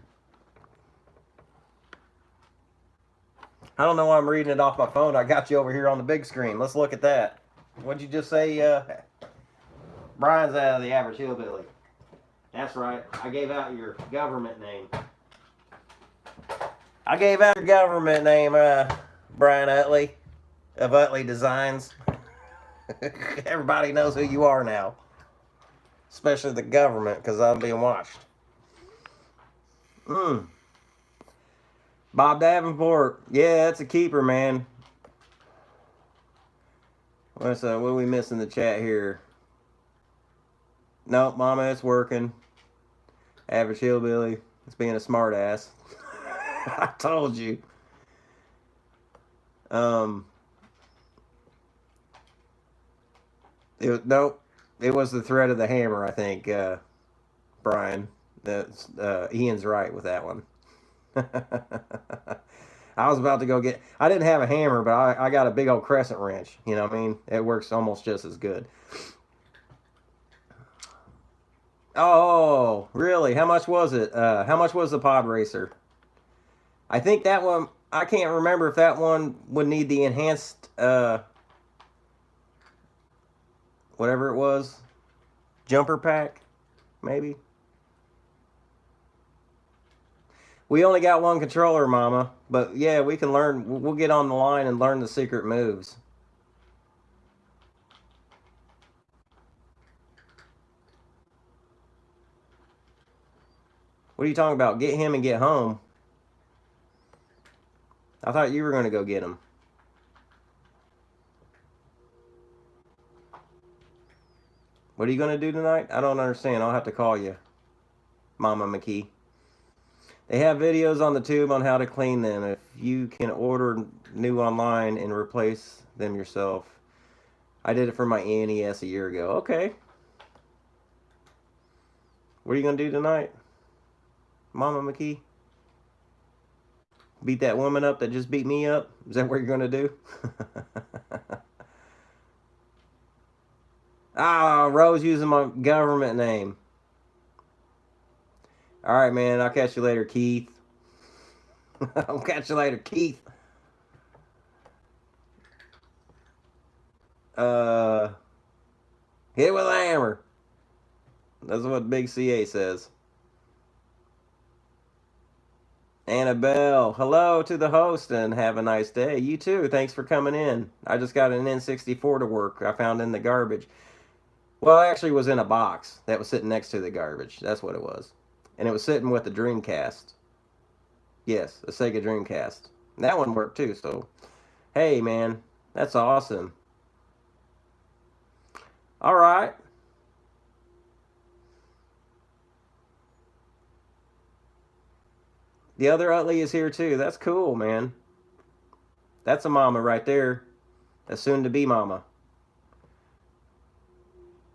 I don't know why I'm reading it off my phone. I got you over here on the big screen. Let's look at that. What'd you just say? Brian's out of the average hillbilly. That's right. I gave out your government name. I gave out your government name, Brian Utley of Utley Designs. Everybody knows who you are now. Especially the government, because I'm being watched. Bob Davenport. Yeah, that's a keeper, man. What are we missing in the chat here? Nope, Mama, it's working. Average hillbilly. It's being a smart ass. I told you. Nope. It was the thread of the hammer, I think, Brian. That's, Ian's right with that one. I was about to go get... I didn't have a hammer, but I got a big old crescent wrench. You know what I mean? It works almost just as good. Oh, really? How much was it? How much was the pod racer? I think that one... I can't remember if that one would need the enhanced... whatever it was. Jumper pack, maybe. We only got one controller, Mama. But yeah, we can learn. We'll get on the line and learn the secret moves. What are you talking about? Get him and get home. I thought you were going to go get him. What are you going to do tonight? I don't understand. I'll have to call you, Mama McKee. They have videos on the tube on how to clean them. If you can order new online and replace them yourself. I did it for my NES a year ago. Okay. What are you going to do tonight, Mama McKee? Beat that woman up that just beat me up? Is that what you're going to do? Ah, Rose using my government name. Alright, man. I'll catch you later, Keith. I'll catch you later, Keith. Hit with a hammer. That's what Big CA says. Annabelle, hello to the host and have a nice day. You too. Thanks for coming in. I just got an N64 to work. I found in the garbage. Well, it actually was in a box that was sitting next to the garbage. That's what it was. And it was sitting with the Dreamcast. Yes, a Sega Dreamcast. And that one worked too, so... Hey, man. That's awesome. Alright. The other Utley is here too. That's cool, man. That's a mama right there. A soon-to-be mama.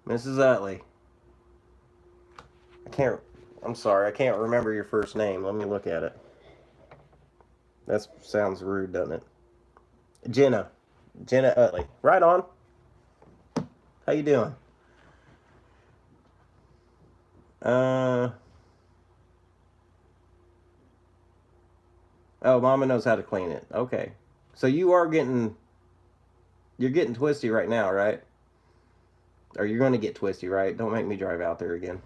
Mrs. Utley. can't. I'm sorry, I can't remember your first name. Let me look at it. That sounds rude, doesn't it? Jenna. Jenna Utley. Right on. How you doing? Oh, Mama knows how to clean it. Okay. So you're getting twisty right now, right? Or you're going to get twisty, right? Don't make me drive out there again.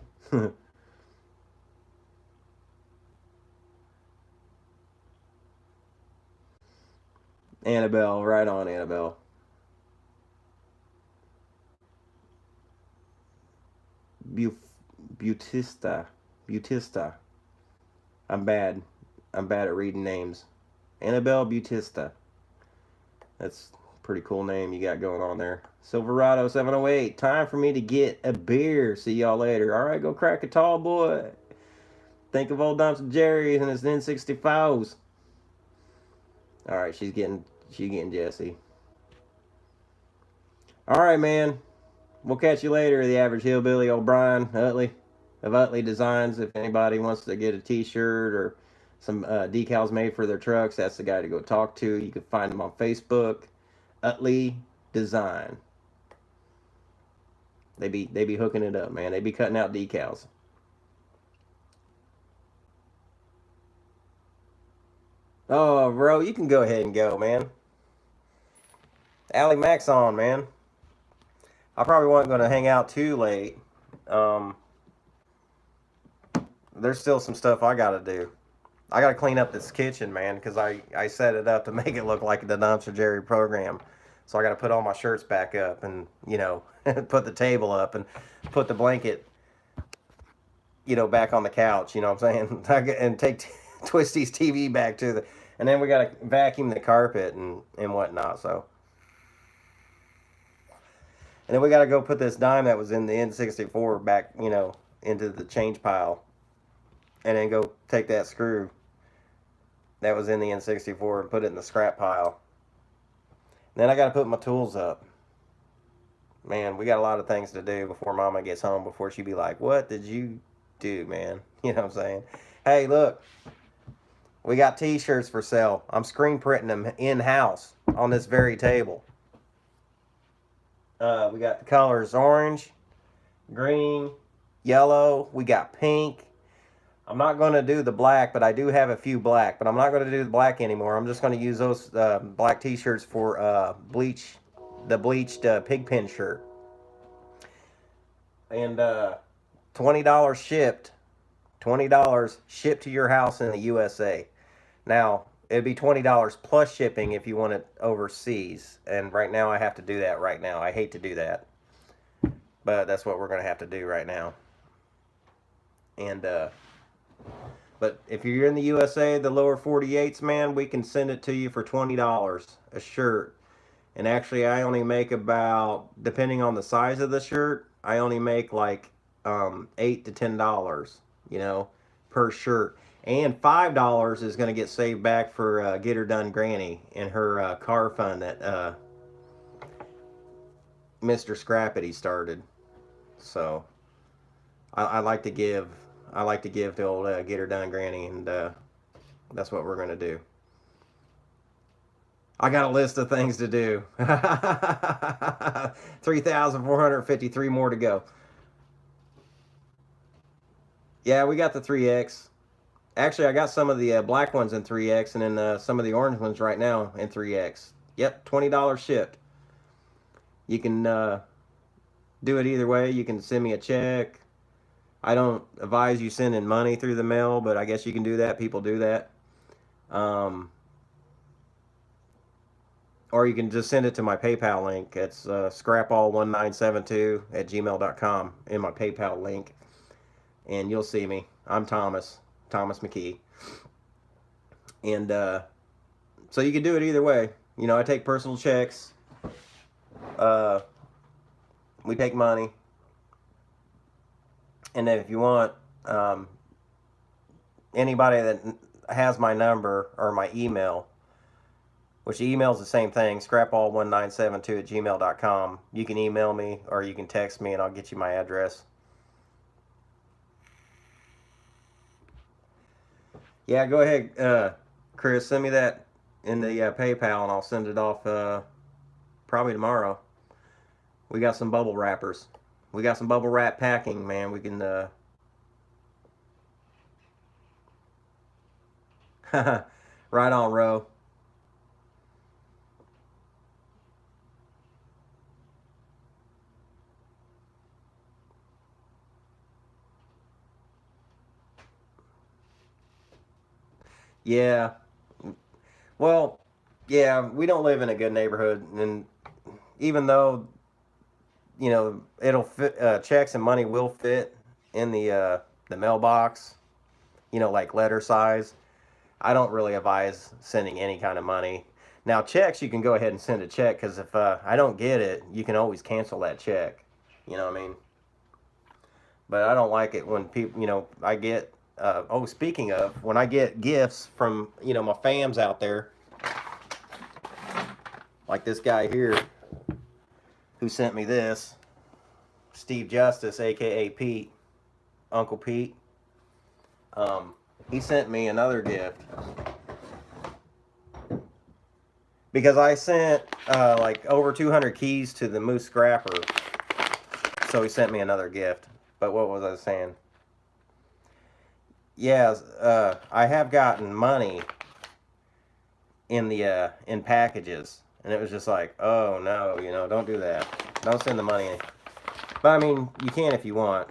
Annabelle, right on, Annabelle. Bu- Butista. Butista. I'm bad. I'm bad at reading names. Annabelle Butista. That's a pretty cool name you got going on there. Silverado 708. Time for me to get a beer. See y'all later. All right, go crack a tall boy. Think of old Dumpster Jerry's and his N64s. All right, she's getting Jesse. All right, man. We'll catch you later. The average hillbilly O'Brien Utley of Utley Designs. If anybody wants to get a T-shirt or some decals made for their trucks, that's the guy to go talk to. You can find him on Facebook, Utley Design. They be hooking it up, man. They be cutting out decals. Oh, bro, you can go ahead and go, man. Allie Mac's on, man. I probably wasn't going to hang out too late. Um, there's still some stuff I got to do. I got to clean up this kitchen, man, because I set it up to make it look like the Dumpster Jerry program. So I got to put all my shirts back up and, put the table up and put the blanket, back on the couch, you know what I'm saying? And take Twisty's TV back to the, and then we got to vacuum the carpet and whatnot, so. And then we got to go put this dime that was in the N64 back, into the change pile. And then go take that screw that was in the N64 and put it in the scrap pile. Then I got to put my tools up. Man, we got a lot of things to do before Mama gets home, before she be like, what did you do, man? You know what I'm saying? Hey, look. We got T-shirts for sale. I'm screen printing them in-house on this very table. We got the colors orange, green, yellow. We got pink. I'm not going to do the black, but I do have a few black. But I'm not going to do the black anymore. I'm just going to use those black T-shirts for the bleached pigpen shirt. And $20 shipped. $20 shipped to your house in the USA. Now, it'd be $20 plus shipping if you want it overseas. And right now, I have to do that right now. I hate to do that. But that's what we're going to have to do right now. And, but if you're in the USA, the lower 48s, man, we can send it to you for $20 a shirt. And actually, I only make about, depending on the size of the shirt, I only make like $8 to $10, per shirt. And $5 is going to get saved back for Get Her Done Granny and her car fund that Mr. Scrappity started. So I like to give to old Get Her Done Granny, and that's what we're going to do. I got a list of things to do. 3,453 more to go. Yeah, we got the 3X. Actually, I got some of the black ones in 3X, and then some of the orange ones right now in 3X. Yep, $20 shipped. You can do it either way. You can send me a check. I don't advise you sending money through the mail, but I guess you can do that. People do that. Or you can just send it to my PayPal link. It's scrapall1972@gmail.com in my PayPal link. And you'll see me. I'm Thomas McKee. And so you can do it either way. I take personal checks. We take money. And then if you want, anybody that has my number or my email, which email is the same thing, scrapall1972@gmail.com. You can email me or you can text me and I'll get you my address. Yeah, go ahead, Chris. Send me that in the PayPal, and I'll send it off probably tomorrow. We got some bubble wrappers. We got some bubble wrap packing, man. We can. Right on, Ro. Yeah. Well, yeah. We don't live in a good neighborhood, and even though it'll fit, checks and money will fit in the mailbox. Like letter size. I don't really advise sending any kind of money. Now, checks, you can go ahead and send a check because if I don't get it, you can always cancel that check. You know what I mean? But I don't like it when people, I get, speaking of, when I get gifts from, my fams out there, like this guy here who sent me this, Steve Justice, aka Pete, Uncle Pete. He sent me another gift because I sent like over 200 keys to the Moose Scrapper, so he sent me another gift. But what was I saying? Yeah, I have gotten money in the in packages, and it was just like, oh no, don't do that. Don't send the money. But I mean, you can if you want.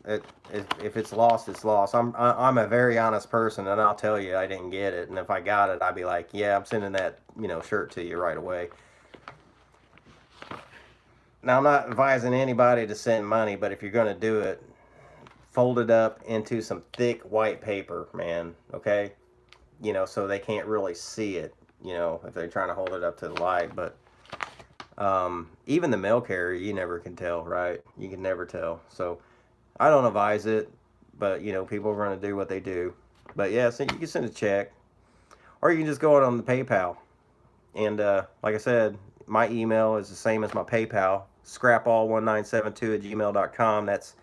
If it's lost, it's lost. I'm a very honest person, and I'll tell you I didn't get it. And if I got it, I'd be like, yeah, I'm sending that shirt to you right away. Now I'm not advising anybody to send money, but if you're gonna do it, fold it up into some thick white paper, man. Okay, so they can't really see it. If they're trying to hold it up to the light, but even the mail carrier, you never can tell, right? You can never tell. So I don't advise it, but people are going to do what they do. But yeah, so you can send a check, or you can just go out on the PayPal. And like I said, my email is the same as my PayPal, scrapall1972@gmail.com. That's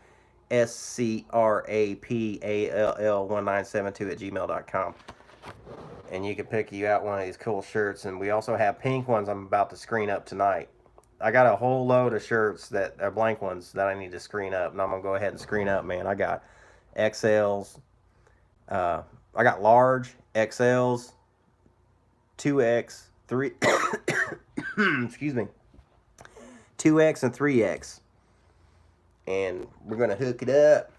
SCRAPALL1972@gmail.com. And you can pick you out one of these cool shirts. And we also have pink ones I'm about to screen up tonight. I got a whole load of shirts that are blank ones that I need to screen up, and I'm gonna go ahead and screen up, man. I got XLs, I got large XLs, 2X, 3, excuse me, 2X and 3X, and we're gonna hook it up.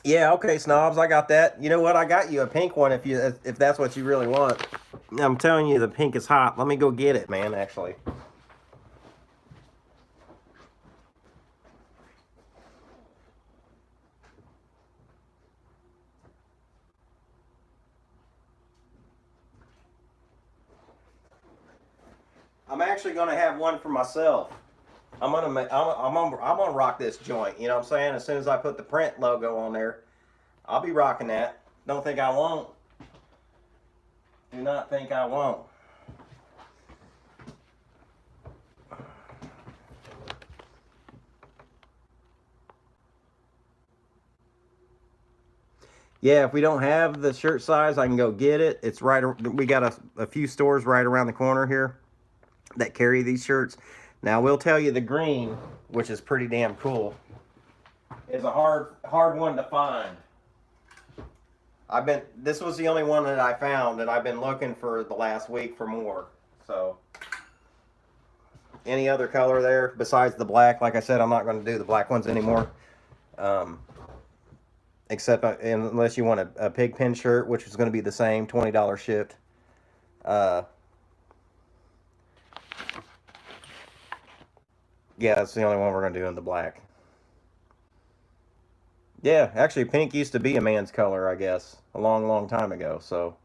Yeah, okay, snobs, I got that. You know what? I got you a pink one if that's what you really want. I'm telling you, the pink is hot. Let me go get it, man. Actually. I'm actually gonna have one for myself. I'm gonna rock this joint. You know what I'm saying? As soon as I put the print logo on there, I'll be rocking that. Don't think I won't. Do not think I won't. Yeah, if we don't have the shirt size, I can go get it. It's right. We got a few stores right around the corner here that carry these shirts. Now, we'll tell you the green, which is pretty damn cool, is a hard one to find. This was the only one that I found, and I've been looking for the last week for more. So, any other color there besides the black? Like I said, I'm not going to do the black ones anymore. Except unless you want a pig pen shirt, which is going to be the same, $20 shipped. Yeah, that's the only one we're going to do in the black. Yeah, actually, pink used to be a man's color, I guess, a long, long time ago. So,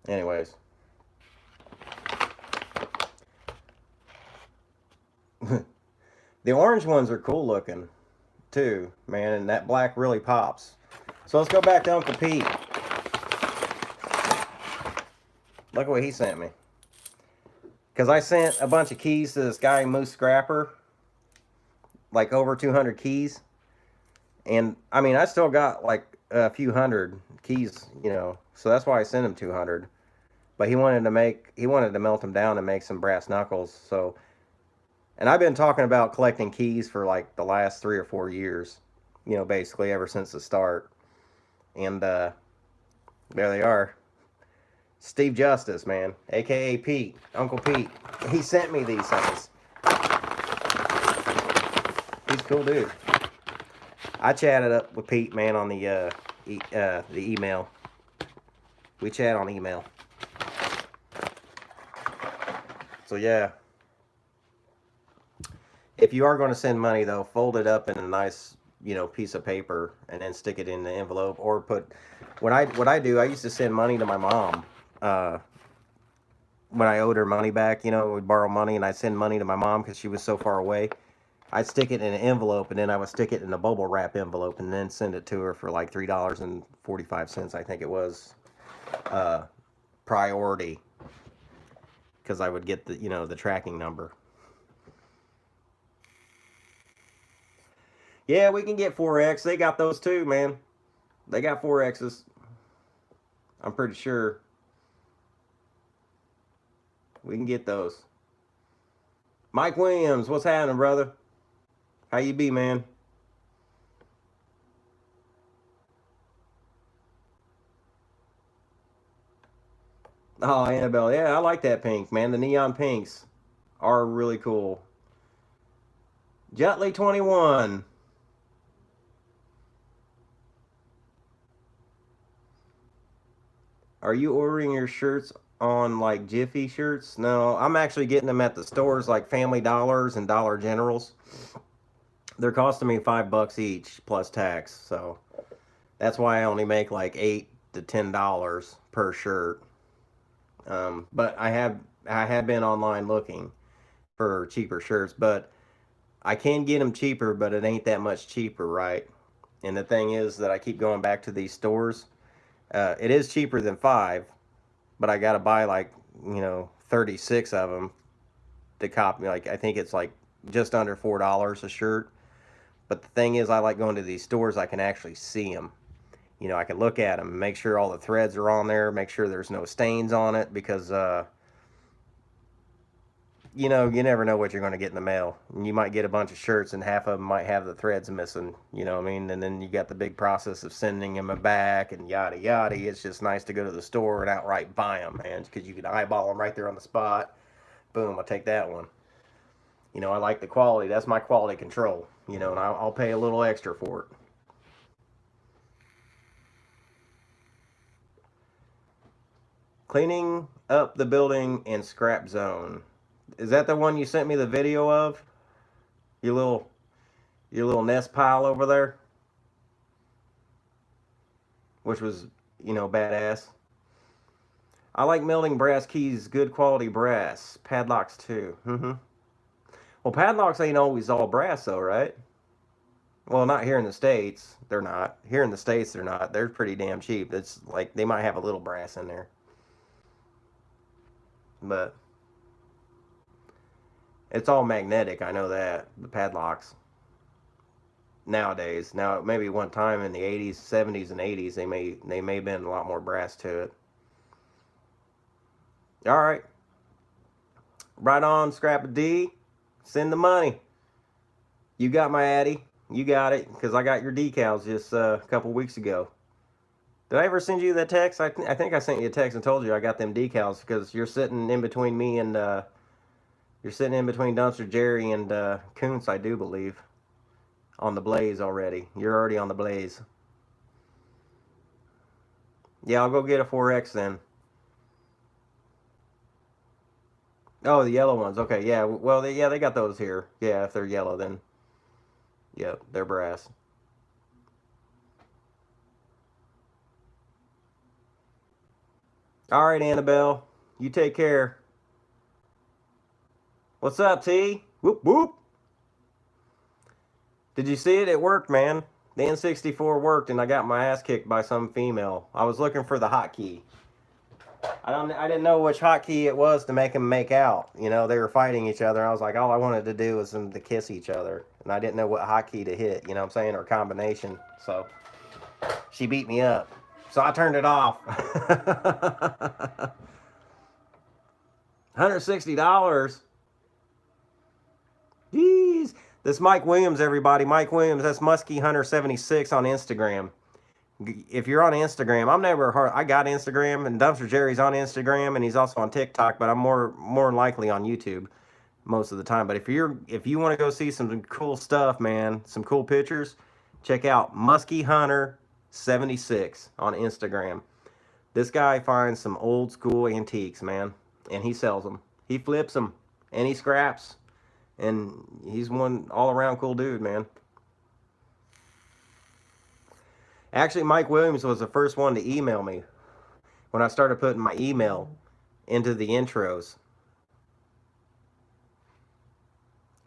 anyways. The orange ones are cool looking, too, man, and that black really pops. So let's go back to Uncle Pete. Look what he sent me. Because I sent a bunch of keys to this guy, Moose Scrapper, like over 200 keys. And I mean, I still got like a few hundred keys, you know, so that's why I sent him 200. But he wanted to melt them down and make some brass knuckles. So, and I've been talking about collecting keys for like the last 3 or 4 years, you know, basically ever since the start. And there they are. Steve Justice, man, aka Pete, Uncle Pete. He sent me these things. He's a cool dude. I chatted up with Pete, man, on the email. We chat on email. So yeah. If you are going to send money, though, fold it up in a nice, you know, piece of paper and then stick it in the envelope. Or put what I do. I used to send money to my mom when I owed her money back. You know, we'd borrow money and I'd send money to my mom because she was so far away. I'd stick it in an envelope and then I would stick it in a bubble wrap envelope and then send it to her for like $3.45, I think it was, priority, because I would get the, you know, the tracking number. Yeah, we can get 4X. They got those too, man. They got 4Xs. I'm pretty sure. We can get those. Mike Williams, what's happening, brother? How you be, man? Oh, Annabelle. Yeah, I like that pink, man. The neon pinks are really cool. Jutley 21. Are you ordering your shirts on like Jiffy shirts? No, I'm actually getting them at the stores like Family Dollars and Dollar Generals. They're costing me $5 each plus tax, so that's why I only make like $8 to $10 per shirt. But I have been online looking for cheaper shirts, but I can get them cheaper, but it ain't that much cheaper, right? And the thing is that I keep going back to these stores. It is cheaper than 5, but I gotta buy like, you know, 36 of them to copy. Like I think it's like just under $4 a shirt. But the thing is, I like going to these stores. I can actually see them. You know, I can look at them, make sure all the threads are on there, make sure there's no stains on it, because you know, you never know what you're going to get in the mail. You might get a bunch of shirts and half of them might have the threads missing, you know what I mean? And then you got the big process of sending them back and yada yada. It's just nice to go to the store and outright buy them, man, because you can eyeball them right there on the spot. Boom, I'll take that one. You know, I like the quality. That's my quality control, you know, and I'll pay a little extra for it. Cleaning up the building and scrap zone. Is that the one you sent me the video of? Your little nest pile over there, which was, you know, badass. I like melting brass keys, good quality brass. Padlocks too. Well, padlocks ain't always all brass though, right? Well, not here in the States. They're not. Here in the States, they're not. They're pretty damn cheap. It's like they might have a little brass in there. But it's all magnetic. I know that. The padlocks. Nowadays. Now, maybe one time in the 80s, 70s, and 80s, they may have been a lot more brass to it. All right. Right on, Scrap D. Send the money. You got my Addy. You got it, because I got your decals just a couple weeks ago. Did I ever send you that text? I think I sent you a text and told you I got them decals, because you're sitting in between me and you're sitting in between Dumpster Jerry and Kuntz, I do believe, on the blaze already. You're already on the blaze. Yeah, I'll go get a 4X then. Oh, the yellow ones. Okay, yeah. Well, they got those here. Yeah, if they're yellow, then yep, they're brass. All right, Annabelle. You take care. What's up, T? Whoop, whoop. Did you see it? It worked, man. The N64 worked, and I got my ass kicked by some female. I was looking for the hotkey. I didn't know which hotkey it was to make them make out. You know, they were fighting each other. I was like, all I wanted to do was them to kiss each other, and I didn't know what hotkey to hit. You know what I'm saying, or combination. So she beat me up. So I turned it off. $160. Jeez. This Mike Williams, everybody. Mike Williams. That's Muskie Hunter 76 on Instagram. If you're on Instagram, I'm never hard. I got Instagram, and Dumpster Jerry's on Instagram, and he's also on TikTok. But I'm more likely on YouTube most of the time. But if you want to go see some cool stuff, man, some cool pictures, check out Muskie Hunter 76 on Instagram. This guy finds some old school antiques, man, and he sells them. He flips them, and he scraps, and he's one all around cool dude, man. Actually, Mike Williams was the first one to email me when I started putting my email into the intros.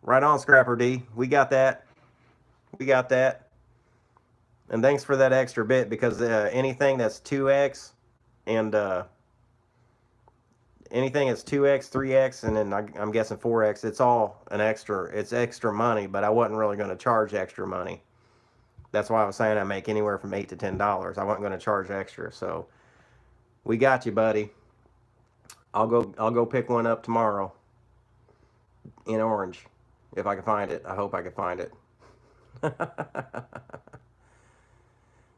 Right on, Scrapper D. We got that. We got that. And thanks for that extra bit, because anything that's 2x and anything that's 2x, 3x, and then I'm guessing 4x, it's all an extra. It's extra money, but I wasn't really going to charge extra money. That's why I was saying I make anywhere from $8 to $10. I wasn't going to charge extra. So we got you, buddy. I'll go pick one up tomorrow in orange if I can find it. I hope I can find it.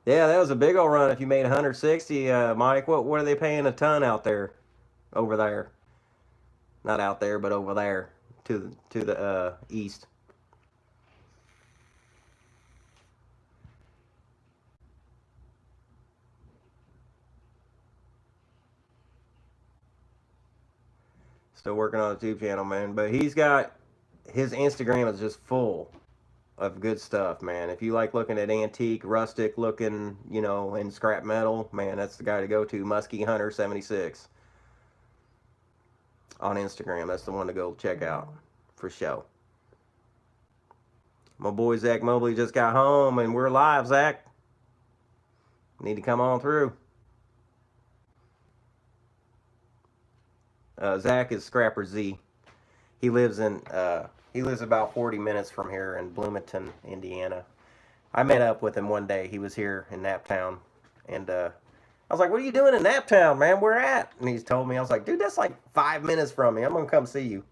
Yeah, that was a big old run. If you made 160, Mike, what are they paying a ton out there, over there? Not out there, but over there to the east. Still working on a YouTube channel, man. But he's got, his Instagram is just full of good stuff, man. If you like looking at antique, rustic looking, you know, and scrap metal, man, that's the guy to go to. Muskie Hunter 76 on Instagram. That's the one to go check out for show. My boy Zach Mobley just got home, and we're live, Zach. Need to come on through. Zach is Scrapper Z. He lives about 40 minutes from here in Bloomington, Indiana. I met up with him one day. He was here in Naptown, and I was like, "What are you doing in Naptown, man? Where at?" And he's told me. I was like, "Dude, that's like 5 minutes from me. I'm gonna come see you."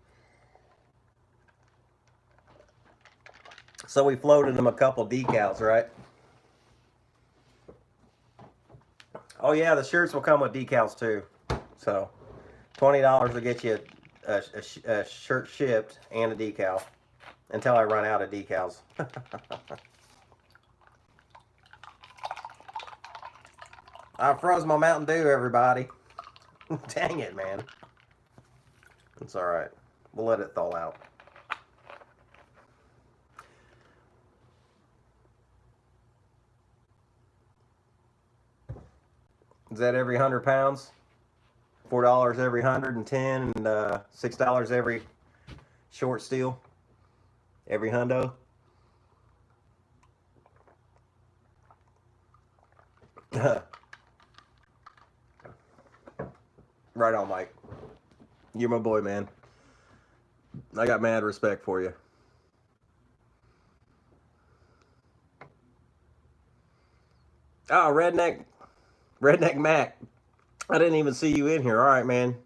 So we floated him a couple decals, right? Oh yeah, the shirts will come with decals too. So $20 will get you a shirt shipped and a decal until I run out of decals. I froze my Mountain Dew, everybody. Dang it, man. It's all right. We'll let it thaw out. Is that every 100 pounds? $4 every 110, and $6 every short steel, every hundo. Right on, Mike. You're my boy, man. I got mad respect for you. Oh, Redneck Mac. I didn't even see you in here. All right, man.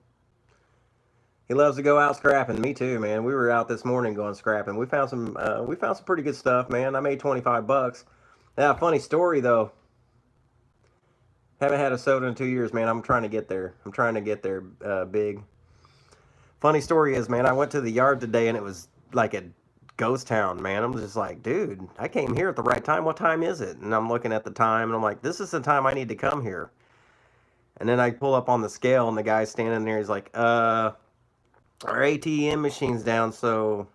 He loves to go out scrapping. Me too, man. We were out this morning going scrapping. We found some pretty good stuff, man. I made 25 bucks. Now, funny story though. Haven't had a soda in 2 years, man. I'm trying to get there. I'm trying to get there big. Funny story is, man, I went to the yard today and it was like a ghost town, man. I'm just like, dude, I came here at the right time. What time is it? And I'm looking at the time and I'm like, this is the time I need to come here. And then I pull up on the scale and the guy's standing there. He's like, our ATM machine's down, so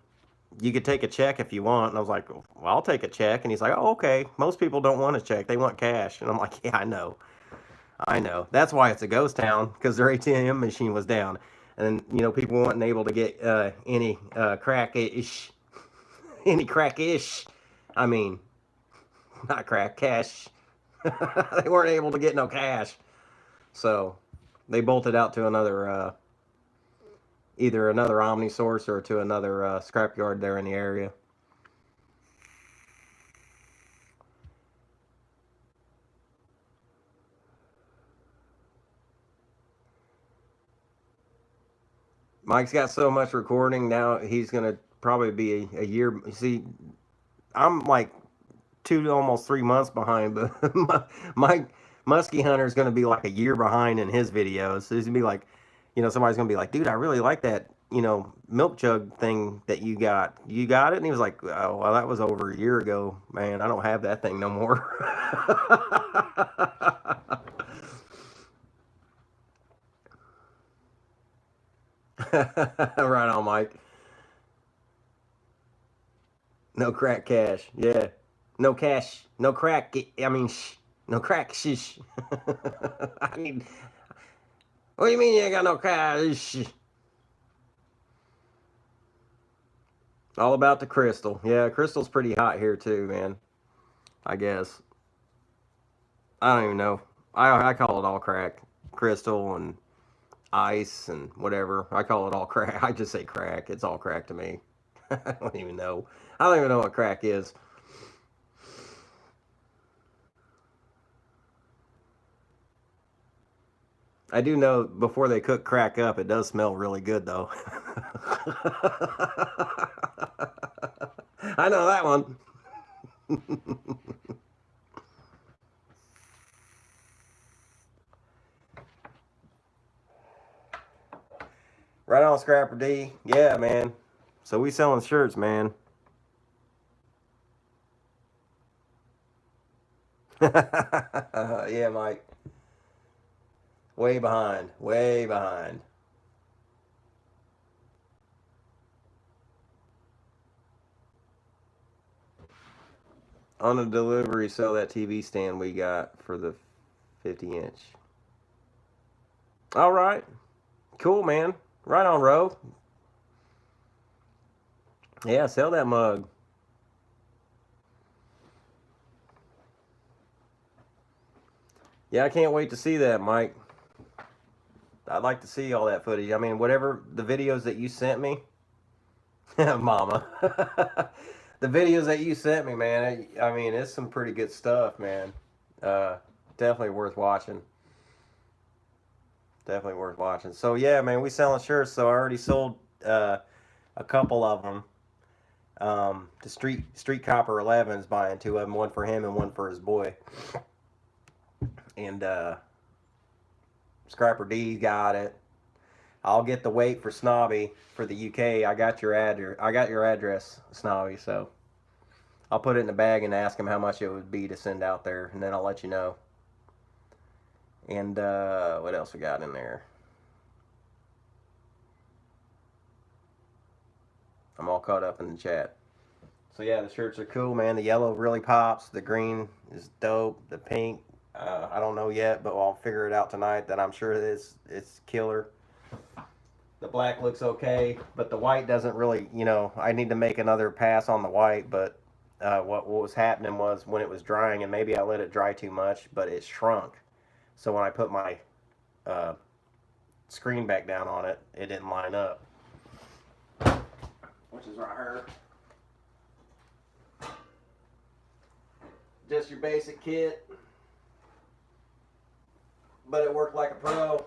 you could take a check if you want. And I was like, well, I'll take a check. And he's like, oh, okay. Most people don't want a check. They want cash. And I'm like, yeah, I know. That's why it's a ghost town, because their ATM machine was down. And, you know, people weren't able to get any crack-ish. Any crack-ish. I mean, not crack, cash. They weren't able to get no cash. So, They bolted out to another, either another Omni source or to another scrapyard there in the area. Mike's got so much recording now, he's going to probably be a year. See, I'm like 2 to almost 3 months behind, but Mike Muskie Hunter is going to be like a year behind in his videos. So he's going to be like, somebody's going to be like, dude, I really like that, milk jug thing that you got. You got it? And he was like, oh, well, that was over a year ago, man. I don't have that thing no more. Right on, Mike. No crack cash. Yeah. No cash. No crack. I mean, no crack. Shish. I need. What do you mean you ain't got no cash? All about the crystal. Yeah, crystal's pretty hot here too, man. I guess. I don't even know. I call it all crack. Crystal and ice and whatever. I call it all crack. I just say crack. It's all crack to me. I don't even know. I don't even know what crack is. I do know before they cook crack up, it does smell really good though. I know that one. Right on, Scrapper D. Yeah, man. So we selling shirts, man. Yeah, Mike. Way behind. Way behind. On the delivery, sell that TV stand we got for the 50-inch. All right. Cool, man. Right on, Ro. Yeah, sell that mug. Yeah, I can't wait to see that, Mike. I'd like to see all that footage. I mean, whatever the videos that you sent me, Mama. The videos that you sent me, man. I mean, it's some pretty good stuff, man. Uh, Definitely worth watching. Definitely worth watching. So yeah, man, we selling shirts. So I already sold a couple of them. The Street Copper 11's buying 2 of them, one for him and one for his boy. And Scrapper D got it. I'll get the weight for Snobby for the UK. I got your address, Snobby. So I'll put it in the bag and ask him how much it would be to send out there, and then I'll let you know. And what else we got in there? I'm all caught up in the chat. So yeah, the shirts are cool, man. The yellow really pops. The green is dope. The pink, I don't know yet, but I'll figure it out tonight. That I'm sure it's killer. The black looks okay, but the white doesn't really. I need to make another pass on the white. But what was happening was when it was drying, and maybe I let it dry too much, but it shrunk. So when I put my screen back down on it, it didn't line up. Which is right here. Just your basic kit, but it worked like a pro.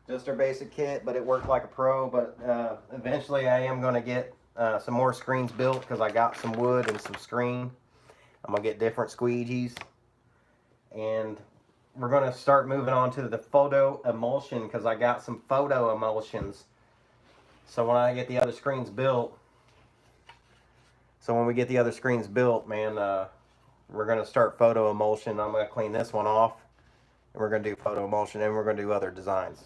Just our basic kit, but it worked like a pro. But eventually I am going to get some more screens built because I got some wood and some screen. I'm going to get different squeegees. And we're going to start moving on to the photo emulsion because I got some photo emulsions. So when I get the other screens built, when we get the other screens built, man, we're going to start photo emulsion. I'm going to clean this one off, and we're going to do photo emulsion, and we're going to do other designs.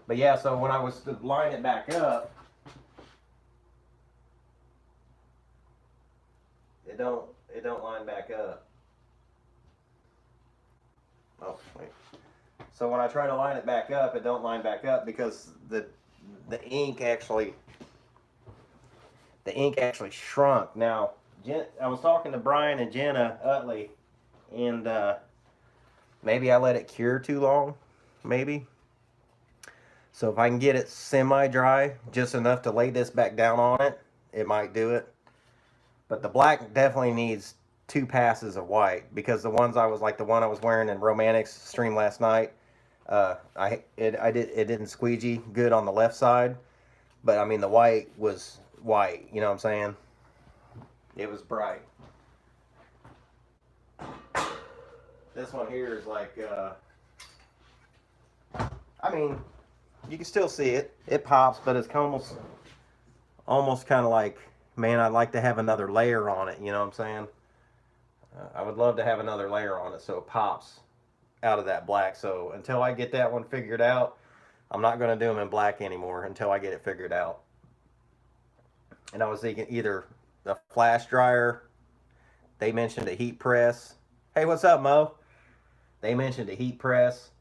But yeah, so when I was to line it back up, it don't line back up. Oh, wait. So when I try to line it back up, it don't line back up because the ink actually shrunk. Now, I was talking to Brian and Jenna Utley, and Maybe I let it cure too long, maybe. So if I can get it semi-dry, just enough to lay this back down on it, it might do it. But the black definitely needs 2 passes of white, because the ones I was like the one I was wearing in Romantics stream last night, it didn't squeegee good on the left side, but I mean the white was white. You know what I'm saying? It was bright. This one here is like, I mean, you can still see it. It pops, but it's almost kind of like, man, I'd like to have another layer on it. You know what I'm saying? I would love to have another layer on it so it pops out of that black. So until I get that one figured out, I'm not going to do them in black anymore until I get it figured out. And I was thinking either a flash dryer. They mentioned a heat press. Hey, what's up, Mo? They mentioned a heat press,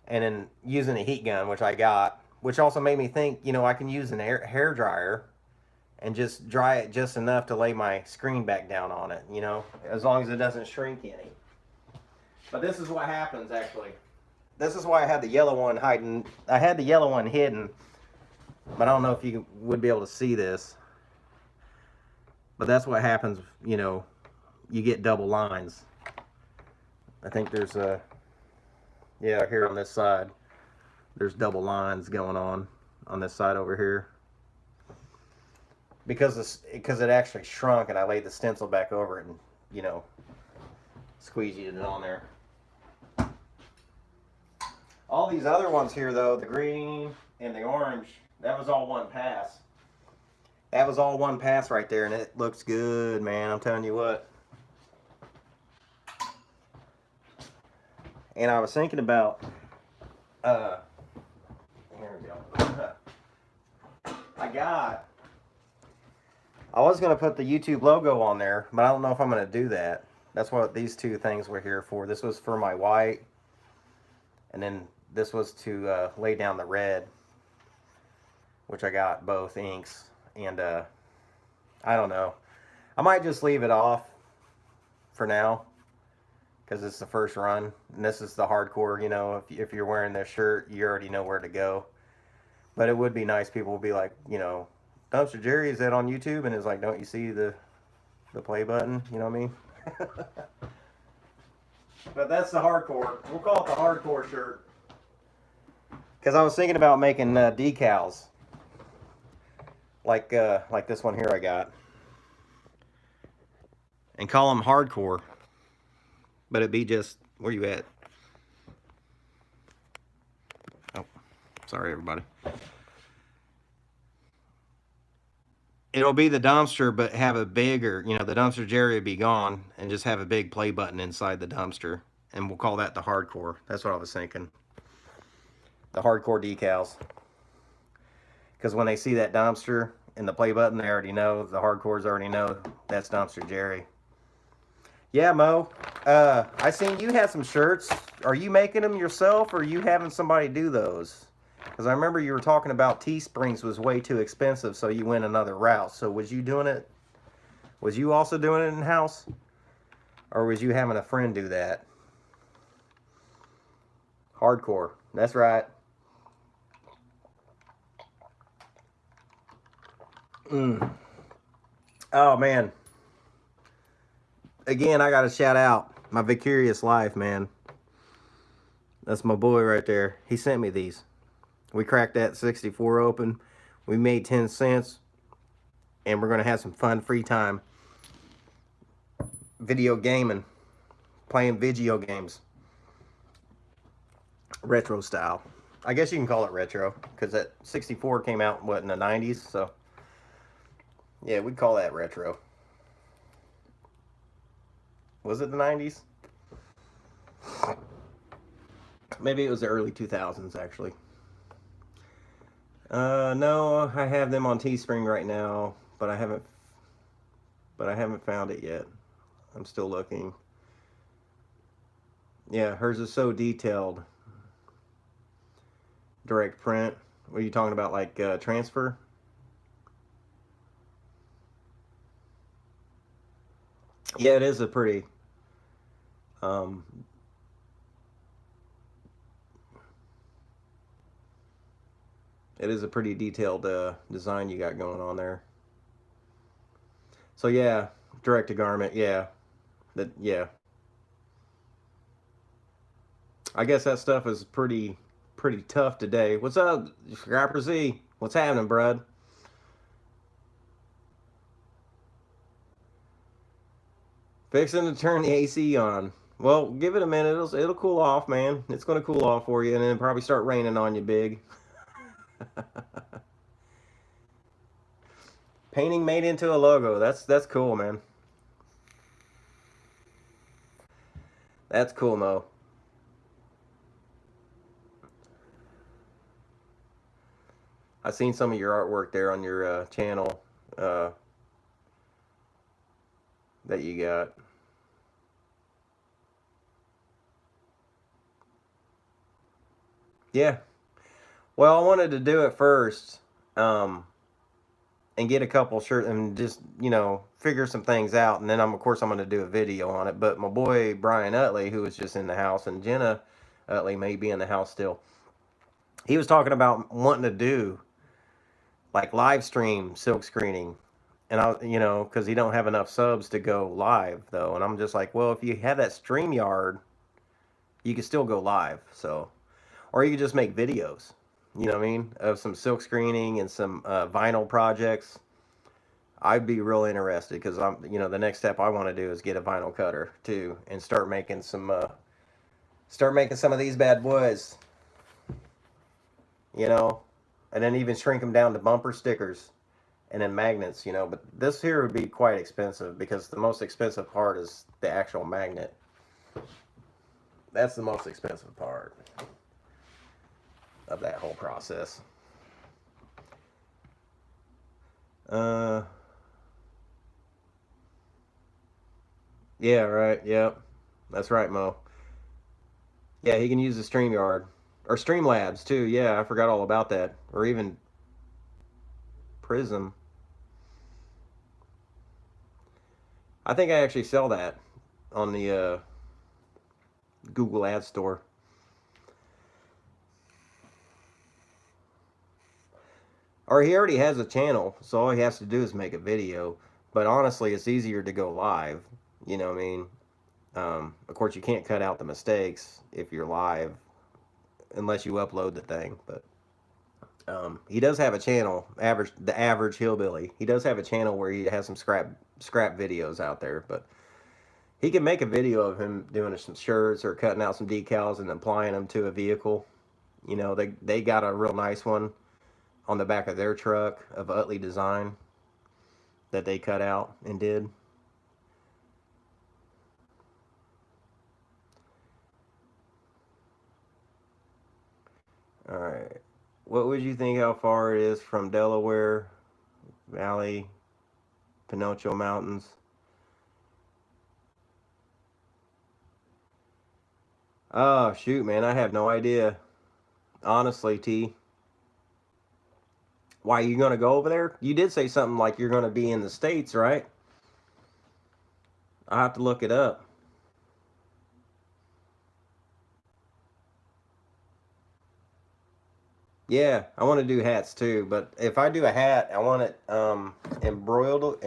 and then using a heat gun, which I got, which also made me think, I can use an hair dryer and just dry it just enough to lay my screen back down on it, as long as it doesn't shrink any. But this is what happens, actually. This is why I had the yellow one hiding. I had the yellow one hidden, but I don't know if you would be able to see this. But that's what happens, you get double lines. I think there's here on this side, there's double lines going on this side over here. Because it actually shrunk and I laid the stencil back over it and, squeegeed it on there. All these other ones here, though, the green and the orange, that was all one pass. That was all one pass right there, and it looks good, man. I'm telling you what. And I was thinking about, here we go. I was going to put the YouTube logo on there, but I don't know if I'm going to do that. That's what these two things were here for. This was for my white, and then this was to lay down the red, which I got both inks. And I don't know. I might just leave it off for now, because it's the first run, and this is the hardcore. If you're wearing this shirt, you already know where to go. But it would be nice. People would be like, Dumpster Jerry, is that on YouTube? And it's like, don't you see the play button? You know what I mean? But that's the hardcore. We'll call it the hardcore shirt. Because I was thinking about making decals. Like this one here I got. And call them hardcore. But it'd be just, where you at? Oh, sorry everybody. It'll be the dumpster, but have a bigger, the dumpster Jerry would be gone, and just have a big play button inside the dumpster. And we'll call that the hardcore. That's what I was thinking. The hardcore decals. Because when they see that dumpster and the play button, they already know, the hardcores already know that's Dumpster Jerry. Yeah, Mo. I seen you had some shirts. Are you making them yourself, or are you having somebody do those? Because I remember you were talking about Teesprings was way too expensive, so you went another route. So was you doing it? Was you also doing it in-house? Or was you having a friend do that? Hardcore. That's right. Oh, man. Again, I got to shout out my Vicarious Life, man. That's my boy right there. He sent me these. We cracked that 64 open. We made 10 cents. And we're going to have some fun free time. Video gaming. Playing video games. Retro style. I guess you can call it retro. Because that 64 came out, what, in the 90s? So, yeah, we'd call that retro. Was it the 90s? Maybe it was the early 2000s, actually. No, I have them on Teespring right now, but I haven't found it yet. I'm still looking. Yeah, hers is so detailed. Direct print. What are you talking about, like transfer? Yeah, it is a pretty It is a pretty detailed design you got going on there. So yeah, direct to garment. Yeah, yeah. I guess that stuff is pretty tough today. What's up, Scrapper Z? What's happening, bud? Fixing to turn the AC on. Well, give it a minute. It'll cool off, man. It's gonna cool off for you, and then probably start raining on you, big. Painting made into a logo. That's cool, man. That's cool, Mo. I've seen some of your artwork there on your channel uh, that you got. Yeah. Well, I wanted to do it first, um, and get a couple shirts and just figure some things out, and then of course I'm going to do a video on it. But my boy Brian Utley, who was just in the house, and Jenna Utley may be in the house still. He was talking about wanting to do like live stream silk screening, and because he don't have enough subs to go live though, and I'm just like, well, if you have that StreamYard, you can still go live. So, or you could just make videos, you know what I mean, of some silk screening and some vinyl projects. I'd be real interested because the next step I want to do is get a vinyl cutter too and start making some of these bad boys, and then even shrink them down to bumper stickers and then magnets, but this here would be quite expensive because the most expensive part is the actual magnet. That's the most expensive part of that whole process. Yeah, right. Yep. That's right, Mo. Yeah, he can use the StreamYard or Streamlabs too. Yeah, I forgot all about that. Or even Prism. I think I actually sell that on the Google Ad Store. Or he already has a channel, so all he has to do is make a video. But honestly, it's easier to go live. You know what I mean? Of course, you can't cut out the mistakes if you're live, unless you upload the thing. But he does have a channel, the average hillbilly. He does have a channel where he has some scrap videos out there. But he can make a video of him doing some shirts or cutting out some decals and applying them to a vehicle. They got a real nice one on the back of their truck of Utley design that they cut out and did. All right. What would you think how far it is from Delaware Valley, Pinocchio Mountains? Oh, shoot, man. I have no idea. Honestly, T. Why, you going to go over there? You did say something like you're going to be in the States, right? I'll have to look it up. Yeah, I want to do hats too, but if I do a hat, I want it embroidered.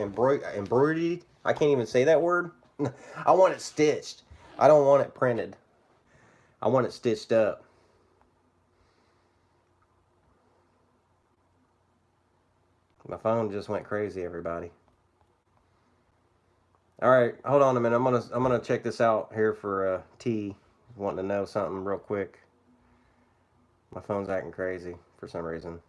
I can't even say that word. I want it stitched. I don't want it printed. I want it stitched up. My phone just went crazy, everybody. All right, hold on a minute. I'm gonna check this out here for T wanting to know something real quick. My phone's acting crazy for some reason.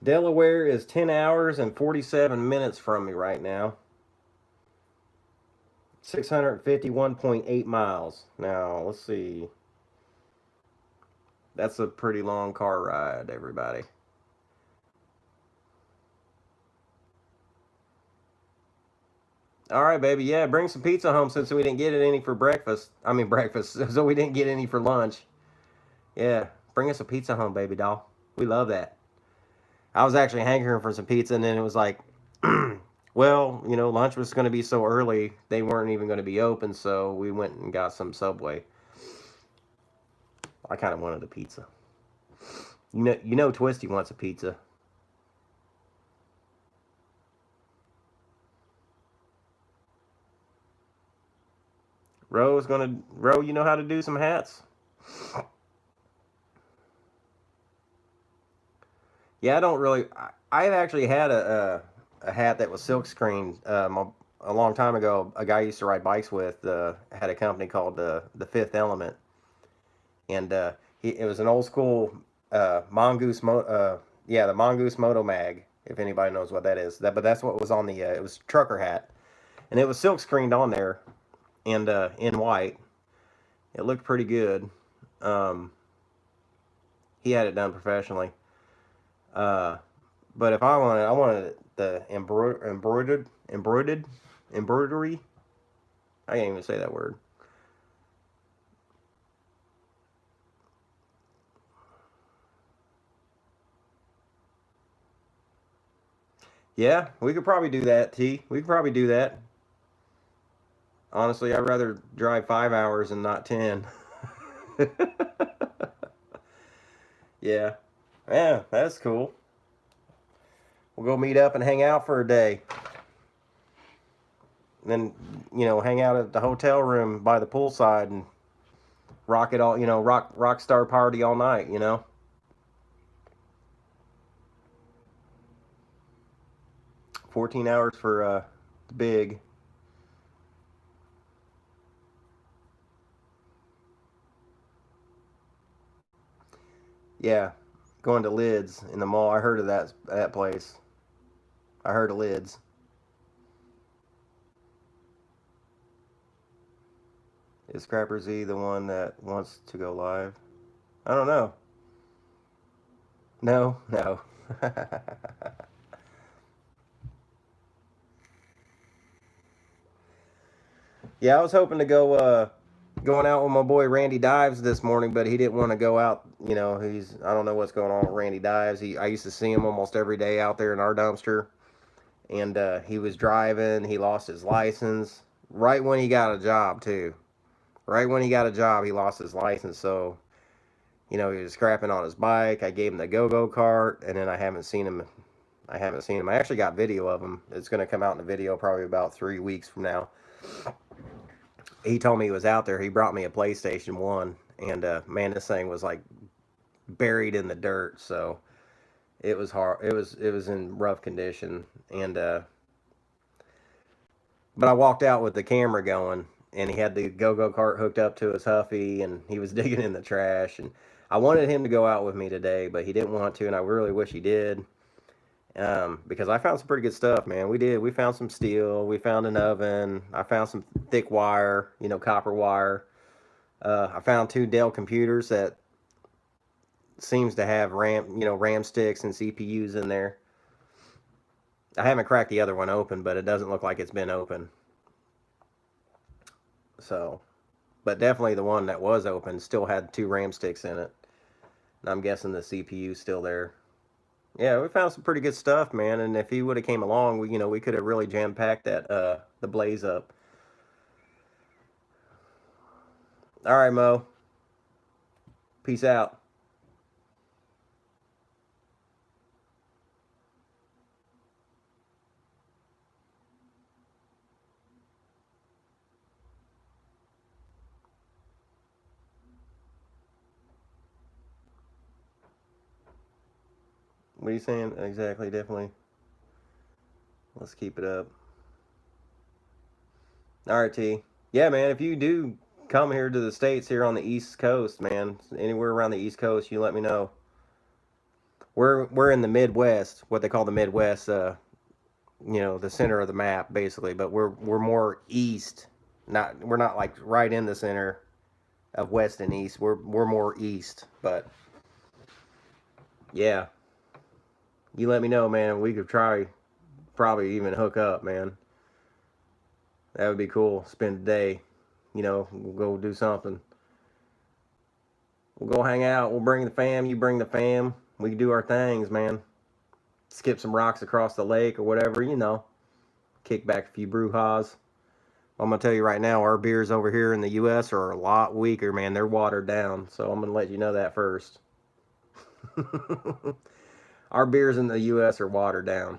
Delaware is 10 hours and 47 minutes from me right now. 651.8 miles. Now, let's see. That's a pretty long car ride, everybody. All right, baby. Yeah, bring some pizza home since we didn't get any for breakfast. I mean, breakfast. So we didn't get any for lunch. Yeah, bring us a pizza home, baby doll. We love that. I was actually hankering for some pizza, and then it was like, well, you know, lunch was going to be so early, they weren't even going to be open, so we went and got some Subway. I kind of wanted a pizza. You know, Twisty wants a pizza. Ro, you know how to do some hats? Yeah, I don't really. I've actually had a hat that was silk screened a long time ago. A guy I used to ride bikes with had a company called the Fifth Element, and it was an old school mongoose yeah, the mongoose moto mag. If anybody knows what that is, but that's what was on the it was trucker hat, and it was silk screened on there, and in white. It looked pretty good. Um, he had it done professionally. Uh, but if I wanted the embroidery. I can't even say that word. Yeah, we could probably do that, T. We could probably do that. Honestly, I'd rather drive 5 hours and not 10. Yeah. Yeah, that's cool. We'll go meet up and hang out for a day. And then, you know, hang out at the hotel room by the poolside and rock it all, you know, rock star party all night, you know. 14 hours for the big. Yeah, going to Lids in the mall. I heard of that place. I heard of Lids. Is Scrapper Z the one that wants to go live? I don't know. No, no. Yeah, I was hoping to go going out with my boy Randy Dives this morning, but he didn't want to go out. You know, I don't know what's going on with Randy Dives. I used to see him almost every day out there in our dumpster, and he was driving. He lost his license right when he got a job too. Right when he got a job, he lost his license. So, you know, he was scrapping on his bike. I gave him the go-go kart, and then I haven't seen him. I haven't seen him. I actually got video of him. It's going to come out in a video probably about 3 weeks from now. He told me he was out there. He brought me a PlayStation 1, and man, this thing was like buried in the dirt. So it was hard. It was in rough condition, and but I walked out with the camera going, and he had the go-go kart hooked up to his Huffy, and he was digging in the trash. And I wanted him to go out with me today, but he didn't want to, and I really wish he did. Because I found some pretty good stuff, man. We did. We found some steel. We found an oven. I found some thick wire, you know, copper wire. I found two Dell computers that seems to have RAM sticks and CPUs in there. I haven't cracked the other one open, but it doesn't look like it's been open. So, but definitely the one that was open still had two RAM sticks in it. And I'm guessing the CPU's still there. Yeah, we found some pretty good stuff, man. And if he would have came along, we could have really jam packed that the blaze up. All right, Mo. Peace out. What are you saying exactly? Definitely. Let's keep it up. All right, T. Yeah, man. If you do come here to the States here on the East Coast, man, anywhere around the East Coast, you let me know. We're in the Midwest, what they call the Midwest. The center of the map, basically. But we're more east. We're not like right in the center of west and east. We're more east. But yeah, you let me know, man. We could probably even hook up, man. That would be cool. Spend a day. We'll go do something. We'll go hang out. We'll bring the fam. You bring the fam. We can do our things, man. skip some rocks across the lake or whatever, you know, kick back a few brouhahas. I'm going to tell you right now, our beers over here in the U.S. are a lot weaker, man. They're watered down, so I'm going to let you know that first. Our beers in the U.S. are watered down.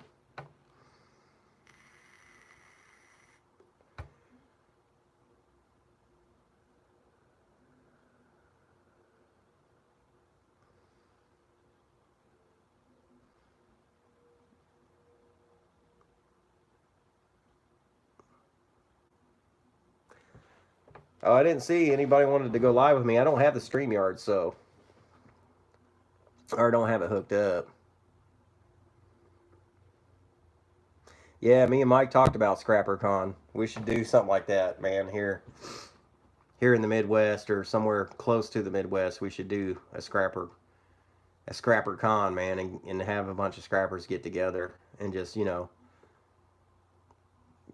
Oh, I didn't see anybody wanted to go live with me. I don't have the StreamYard, so... Or don't have it hooked up. Yeah, me and Mike talked about ScrapperCon. We should do something like that, man, here in the Midwest or somewhere close to the Midwest. We should do a ScrapperCon, man, and have a bunch of scrappers get together and just, you know,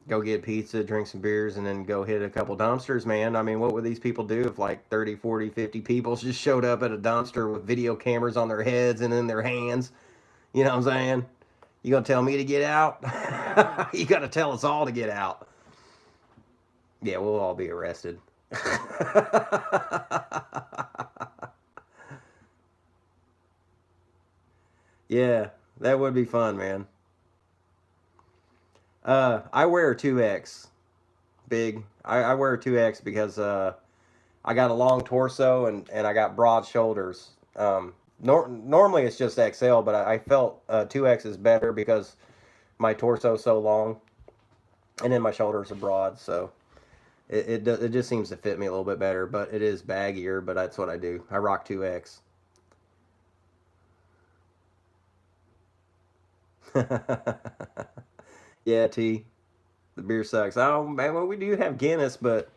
go get pizza, drink some beers, and then go hit a couple dumpsters, man. I mean, what would these people do if like 30, 40, 50 people just showed up at a dumpster with video cameras on their heads and in their hands? You know what I'm saying? You gonna tell me to get out? You gotta tell us all to get out. Yeah, we'll all be arrested. Yeah, that would be fun, man. I wear a 2X. Big. I wear a 2X because I got a long torso and I got broad shoulders. Normally it's just XL, but I felt 2X is better because my torso is so long, and then my shoulders are broad, so it just seems to fit me a little bit better. But it is baggier, but that's what I do. I rock 2X. Yeah, T. The beer sucks. Oh man, well we do have Guinness, but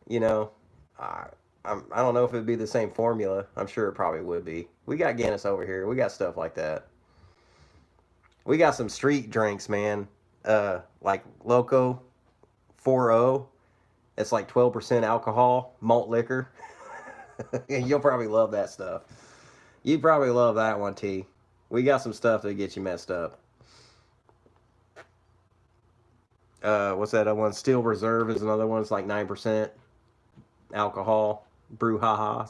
you know, I I don't know if it'd be the same formula. I'm sure it probably would be. We got Guinness over here. We got stuff like that. We got some street drinks, man. Like Loco 40. It's like 12% alcohol, malt liquor. You'll probably love that stuff. You probably love that one, T. We got some stuff to get you messed up. What's that other one? Steel Reserve is another one. It's like 9% alcohol. Brouhaha.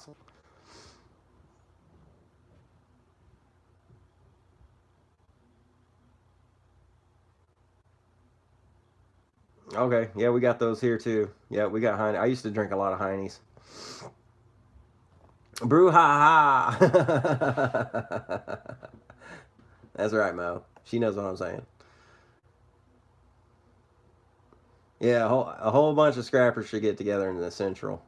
Okay, yeah, we got those here too. Yeah, we got Heine. I used to drink a lot of Heinies. Brouhaha. That's right, Mo. She knows what I'm saying. Yeah, a whole bunch of scrappers should get together in the Central.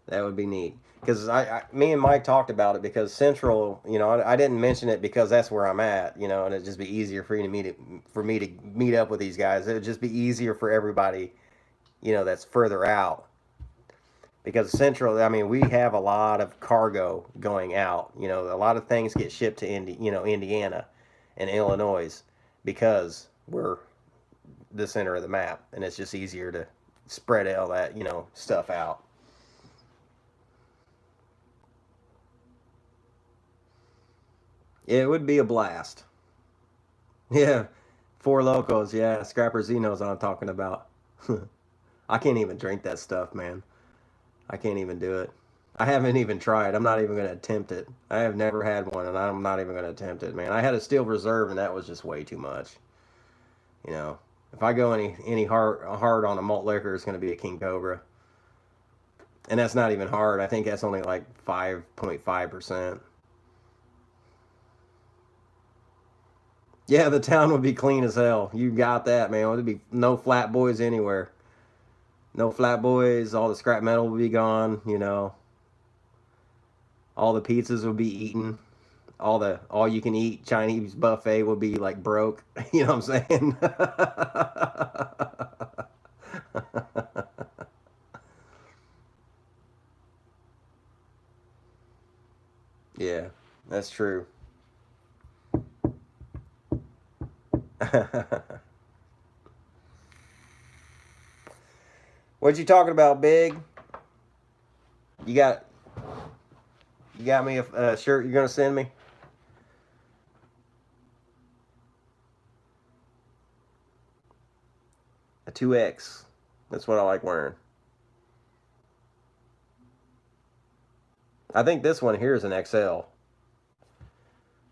That would be neat. Because me and Mike talked about it because Central, I didn't mention it because that's where I'm at, and it'd just be easier for me to meet up with these guys. It'd just be easier for everybody, that's further out. Because Central, I mean, we have a lot of cargo going out. A lot of things get shipped to Indiana and Illinois because we're the center of the map, and it's just easier to spread all that, stuff out. It would be a blast. Yeah, Four Locos. Yeah, Scrapper Z knows what I'm talking about. I can't even drink that stuff, man. I can't even do it. I haven't even tried. I'm not even going to attempt it. I have never had one, and I'm not even going to attempt it, man. I had a Steel Reserve, and that was just way too much. You know, if I go any hard on a malt liquor, it's going to be a King Cobra, and that's not even hard. I think that's only like 5.5%. Yeah, the town would be clean as hell. You got that, man. There'd be no flat boys anywhere. No flat boys. All the scrap metal would be gone. All the pizzas would be eaten. All you can eat Chinese buffet would be like broke. You know what I'm saying? Yeah, that's true. What you talking about, Big? You got you got me a shirt you're gonna send me? A 2X. That's what I like wearing. I think this one here is an XL.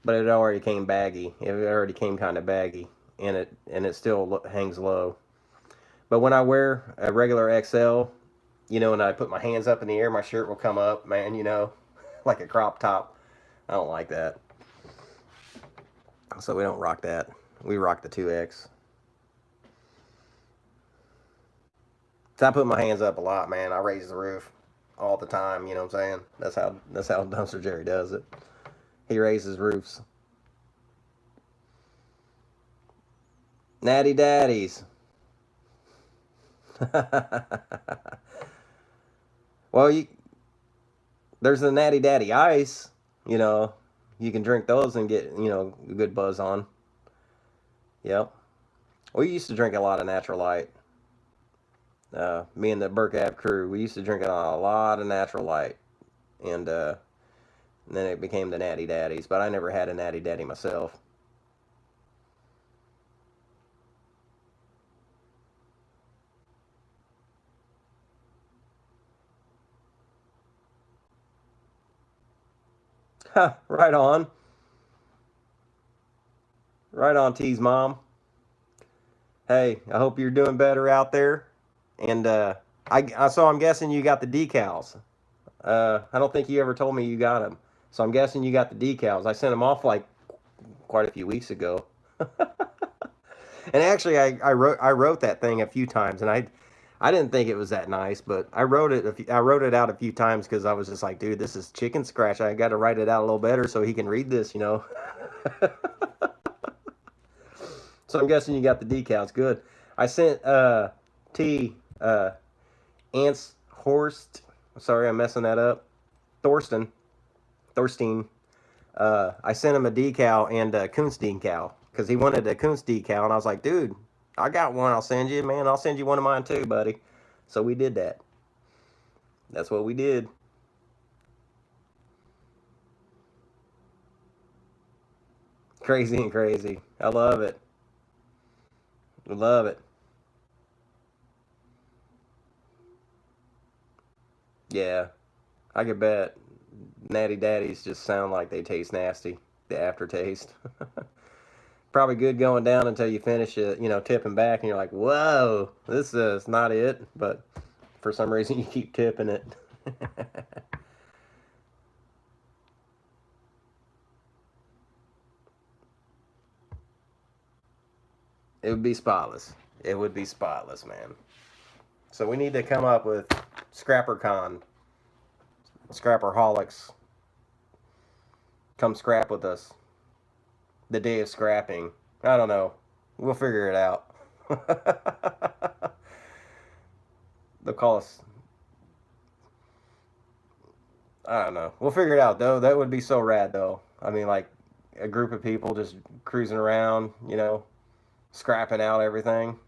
But it already came baggy. It already came kind of baggy. And it still hangs low. But when I wear a regular XL, you know, and I put my hands up in the air, my shirt will come up, man, you know, like a crop top. I don't like that. So we don't rock that. We rock the 2X. So I put my hands up a lot, man. I raise the roof all the time, you know what I'm saying? That's how Dumpster Jerry does it. He raises roofs. Natty Daddies. Well, there's the Natty Daddy Ice. You know, you can drink those and get, you know, a good buzz on. Yep. We used to drink a lot of Natural Light. Me and the Burke Ave crew, we used to drink a lot of Natural Light. And then it became the Natty Daddies. But I never had a Natty Daddy myself. Right on. Right on, T's mom. Hey, I hope you're doing better out there. And so I'm guessing you got the decals. I don't think you ever told me you got them. So I'm guessing you got the decals. I sent them off like quite a few weeks ago. And actually, I wrote that thing a few times, and I didn't think it was that nice, but I wrote it out a few times because I was just like, dude, this is chicken scratch. I got to write it out a little better so he can read this, you know. So I'm guessing you got the decals. Good. I sent T Ants Horst. Sorry, I'm messing that up. Thorstein. I sent him a decal and a Kunst decal because he wanted a Kunst decal, and I was like, dude, I got one. I'll send you, man. I'll send you one of mine too, buddy. So we did that. That's what we did. Crazy and crazy. I love it. I love it. Yeah, I could bet Natty Daddies just sound like they taste nasty. The aftertaste. Probably good going down until you finish it, you know, tipping back, and you're like, whoa, this is not it. But for some reason, you keep tipping it. It would be spotless. It would be spotless, man. So we need to come up with ScrapperCon. Scrapperholics. Come scrap with us. The day of scrapping. I don't know. We'll figure it out. They'll call us. I don't know. We'll figure it out, though. That would be so rad, though. I mean, like, a group of people just cruising around, you know, scrapping out everything.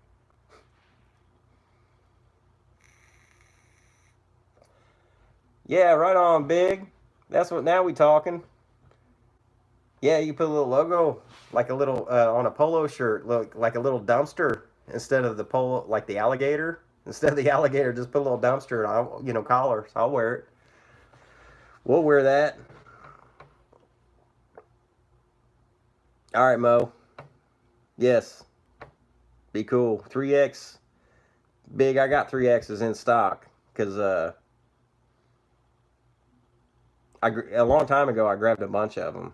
Yeah, right on, big. That's what, now we talking. Yeah, you put a little logo, like a little, on a polo shirt, look, like a little dumpster instead of the polo, like the alligator. Instead of the alligator, just put a little dumpster, on, you know, collars. I'll wear it. We'll wear that. All right, Mo. Yes. Be cool. 3X. Big, I got 3X's in stock because a long time ago I grabbed a bunch of them,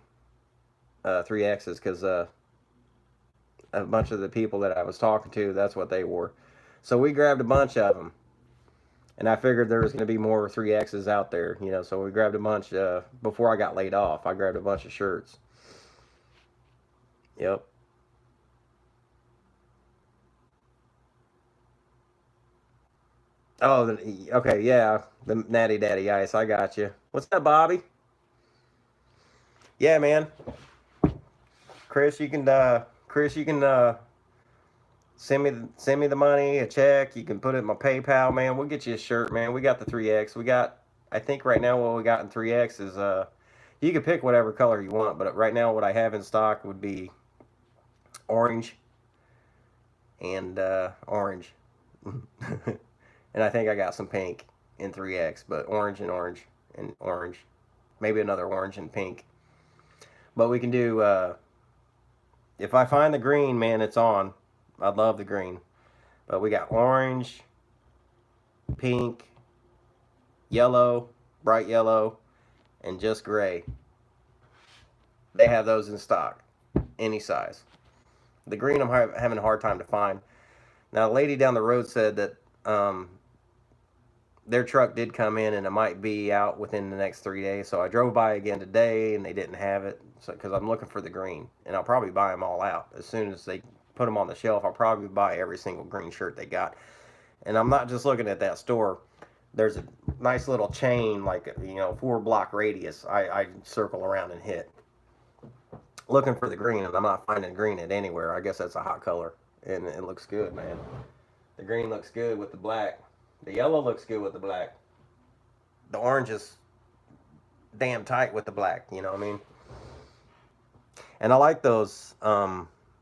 3X's, because a bunch of the people that I was talking to, that's what they wore. So we grabbed a bunch of them, and I figured there was going to be more 3X's out there, you know. So we grabbed a bunch before I got laid off. I grabbed a bunch of shirts. Yep. Oh, okay, yeah, the Natty Daddy Ice. I got you. What's up, Bobby? Yeah, man. Chris, you can send me the money, a check. You can put it in my PayPal, man. We'll get you a shirt, man. We got the 3X. We got, I think right now what we got in 3X is you can pick whatever color you want, but right now what I have in stock would be orange and orange. And I think I got some pink in 3X, but orange and orange and orange. Maybe another orange and pink. But we can do, if I find the green, man, it's on. I love the green. But we got orange, pink, yellow, bright yellow, and just gray. They have those in stock, any size. The green I'm having a hard time to find. Now, a lady down the road said that their truck did come in and it might be out within the next 3 days. So I drove by again today and they didn't have it. So because I'm looking for the green, and I'll probably buy them all out as soon as they put them on the shelf. I'll probably buy every single green shirt they got. And I'm not just looking at that store. There's a nice little chain, like 4 block radius. I circle around and hit looking for the green, and I'm not finding green at anywhere. I guess that's a hot color, and it looks good, man. The green looks good with the black. The yellow looks good with the black. The orange is damn tight with the black. You know what I mean? And I like those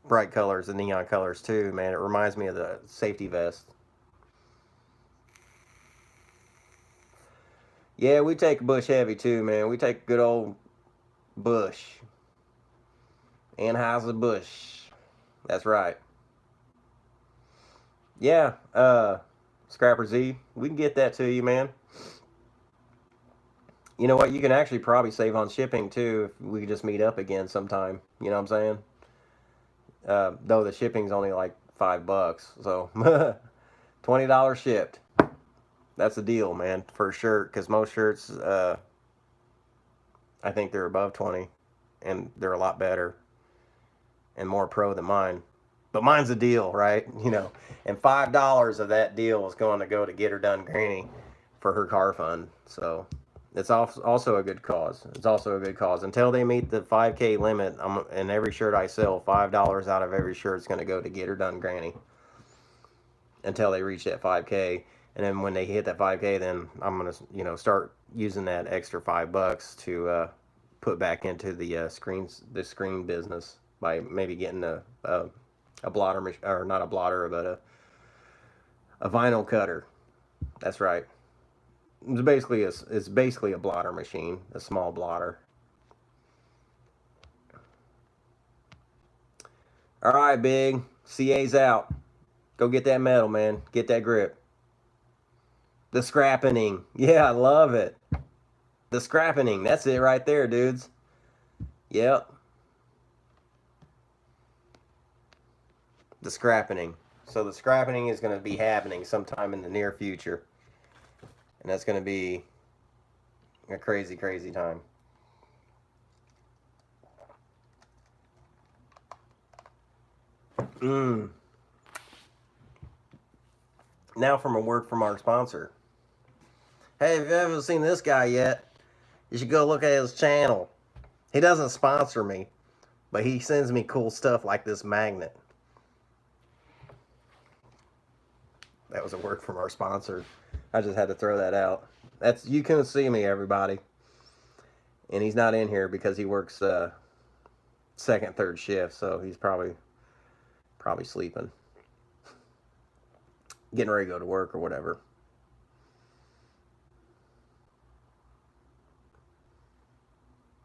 bright colors and neon colors too, man. It reminds me of the safety vest. Yeah, we take Bush heavy too, man. We take good old Bush. Anheuser-Busch. That's right. Yeah, Scrapper Z, we can get that to you, man. You know what? You can actually probably save on shipping too if we just meet up again sometime. You know what I'm saying? Though the shipping's only like $5, so $20 shipped. That's a deal, man, for a shirt. Because most shirts, I think they're above 20, and they're a lot better and more pro than mine. But mine's a deal, right? And $5 of that deal is going to go to Get Her Done Granny for her car fund. So it's also a good cause. It's also a good cause. Until they meet the 5K limit, and every shirt I sell, $5 out of every shirt is going to go to Get Her Done Granny until they reach that 5K. And then when they hit that 5K, then I'm going to start using that extra $5 to put back into the screen business by maybe getting a blotter, or not a blotter, but a vinyl cutter. That's right. It's basically a blotter machine, a small blotter. All right, big CA's out. Go get that metal, man. Get that grip. The scrapping. Yeah, I love it. The scrapping. That's it right there, dudes. Yep. The scrapping. So the scrapping is going to be happening sometime in the near future. And that's going to be a crazy, crazy time. Mm. Now from a word from our sponsor. Hey, if you haven't seen this guy yet, you should go look at his channel. He doesn't sponsor me, but he sends me cool stuff like this magnet. That was a word from our sponsor. I just had to throw that out. You couldn't see me, everybody. And he's not in here because he works second, third shift, so he's probably sleeping, getting ready to go to work or whatever.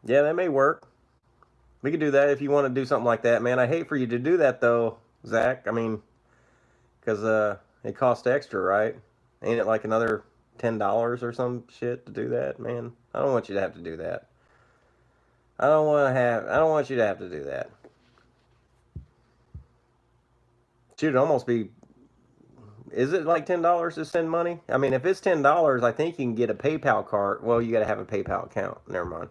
Yeah, that may work. We could do that if you want to do something like that, man. I hate for you to do that though, Zach. I mean, because it costs extra, right? Ain't it like another $10 or some shit to do that, man? I don't want you to have to do that. I don't want you to have to do that. Should almost be. Is it like $10 to send money? I mean, if it's $10, I think you can get a PayPal card. Well, you got to have a PayPal account. Never mind.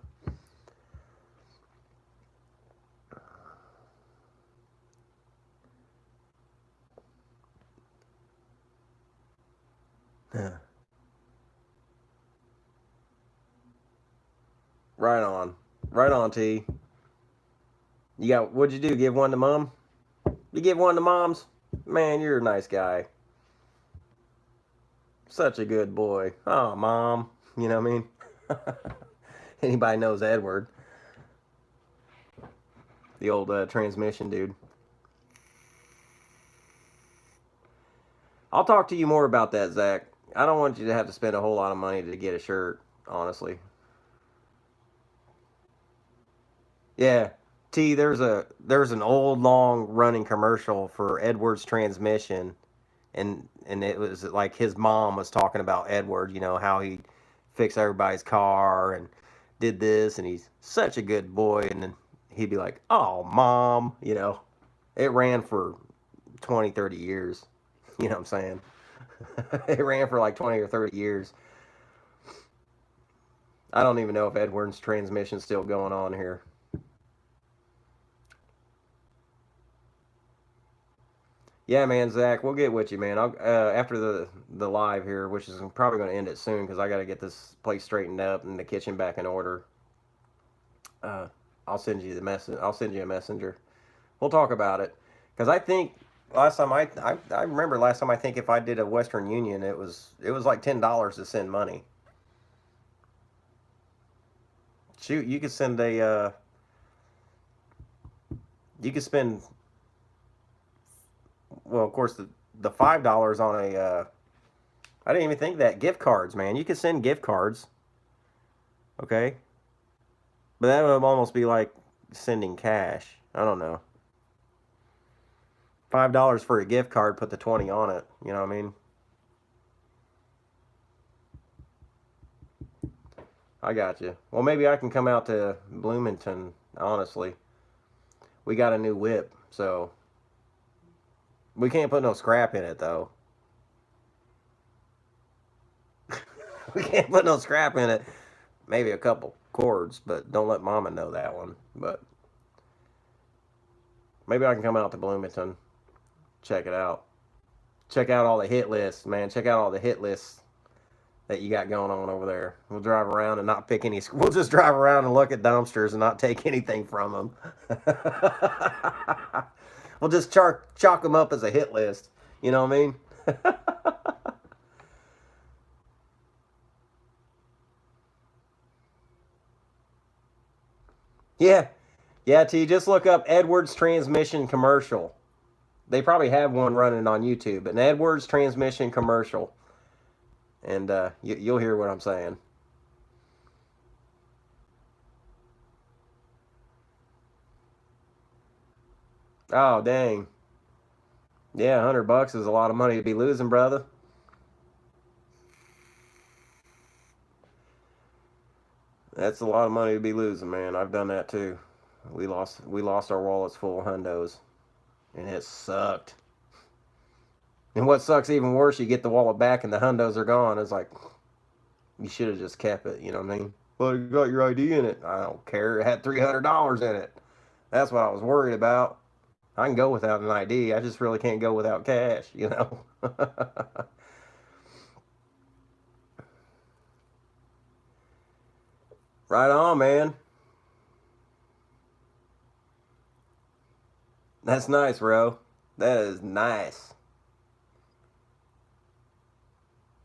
Right on. Right on, T. What'd you do? Give one to mom? You give one to moms? Man, you're a nice guy. Such a good boy. Oh, mom. You know what I mean? Anybody knows Edward, the old transmission dude. I'll talk to you more about that, Zach. I don't want you to have to spend a whole lot of money to get a shirt, honestly. Yeah. T, there's an old long running commercial for Edwards transmission, and it was like his mom was talking about Edward, how he fixed everybody's car and did this, and he's such a good boy, and then he'd be like, "Oh, mom." It ran for 20, 30 years. You know what I'm saying? It ran for like 20 or 30 years. I don't even know if Edward's transmission's still going on here. Yeah, man, Zach, we'll get with you, man. I'll after the live here, which is probably going to end it soon because I got to get this place straightened up and the kitchen back in order. Uh, I'll send you the message. I'll send you a messenger. We'll talk about it because I think last time I remember last time I think if I did a Western Union, it was like $10 to send money. Shoot, you could send you could spend, well, of course the $5 on a I didn't even think that gift cards, man. You could send gift cards, okay, but that would almost be like sending cash. I don't know. $5 for a gift card, put the 20 on it. You know what I mean? I got you. Well, maybe I can come out to Bloomington. Honestly, we got a new whip, so we can't put no scrap in it though. We can't put no scrap in it. Maybe a couple cords, but don't let Mama know that one. But maybe I can come out to Bloomington, check it out. Check out all the hit lists, man. Check out all the hit lists that you got going on over there. We'll drive around and not pick any. We'll just drive around and look at dumpsters and not take anything from them. We'll just chalk them up as a hit list. You know what I mean? Yeah, yeah. T, just look up Edwards transmission commercial. They probably have one running on YouTube, an Edwards transmission commercial, and you'll hear what I'm saying. Oh dang, yeah, $100 is a lot of money to be losing, brother. That's a lot of money to be losing, man. I've done that too. We lost our wallets full of hundos, and it sucked. And what sucks even worse, you get the wallet back and the hundos are gone. It's like you should have just kept it. You know what I mean? Well, you got your ID in it. I don't care. It had $300 in it. That's what I was worried about. I can go without an ID. I just really can't go without cash. Right on, man. That's nice, bro. That is nice.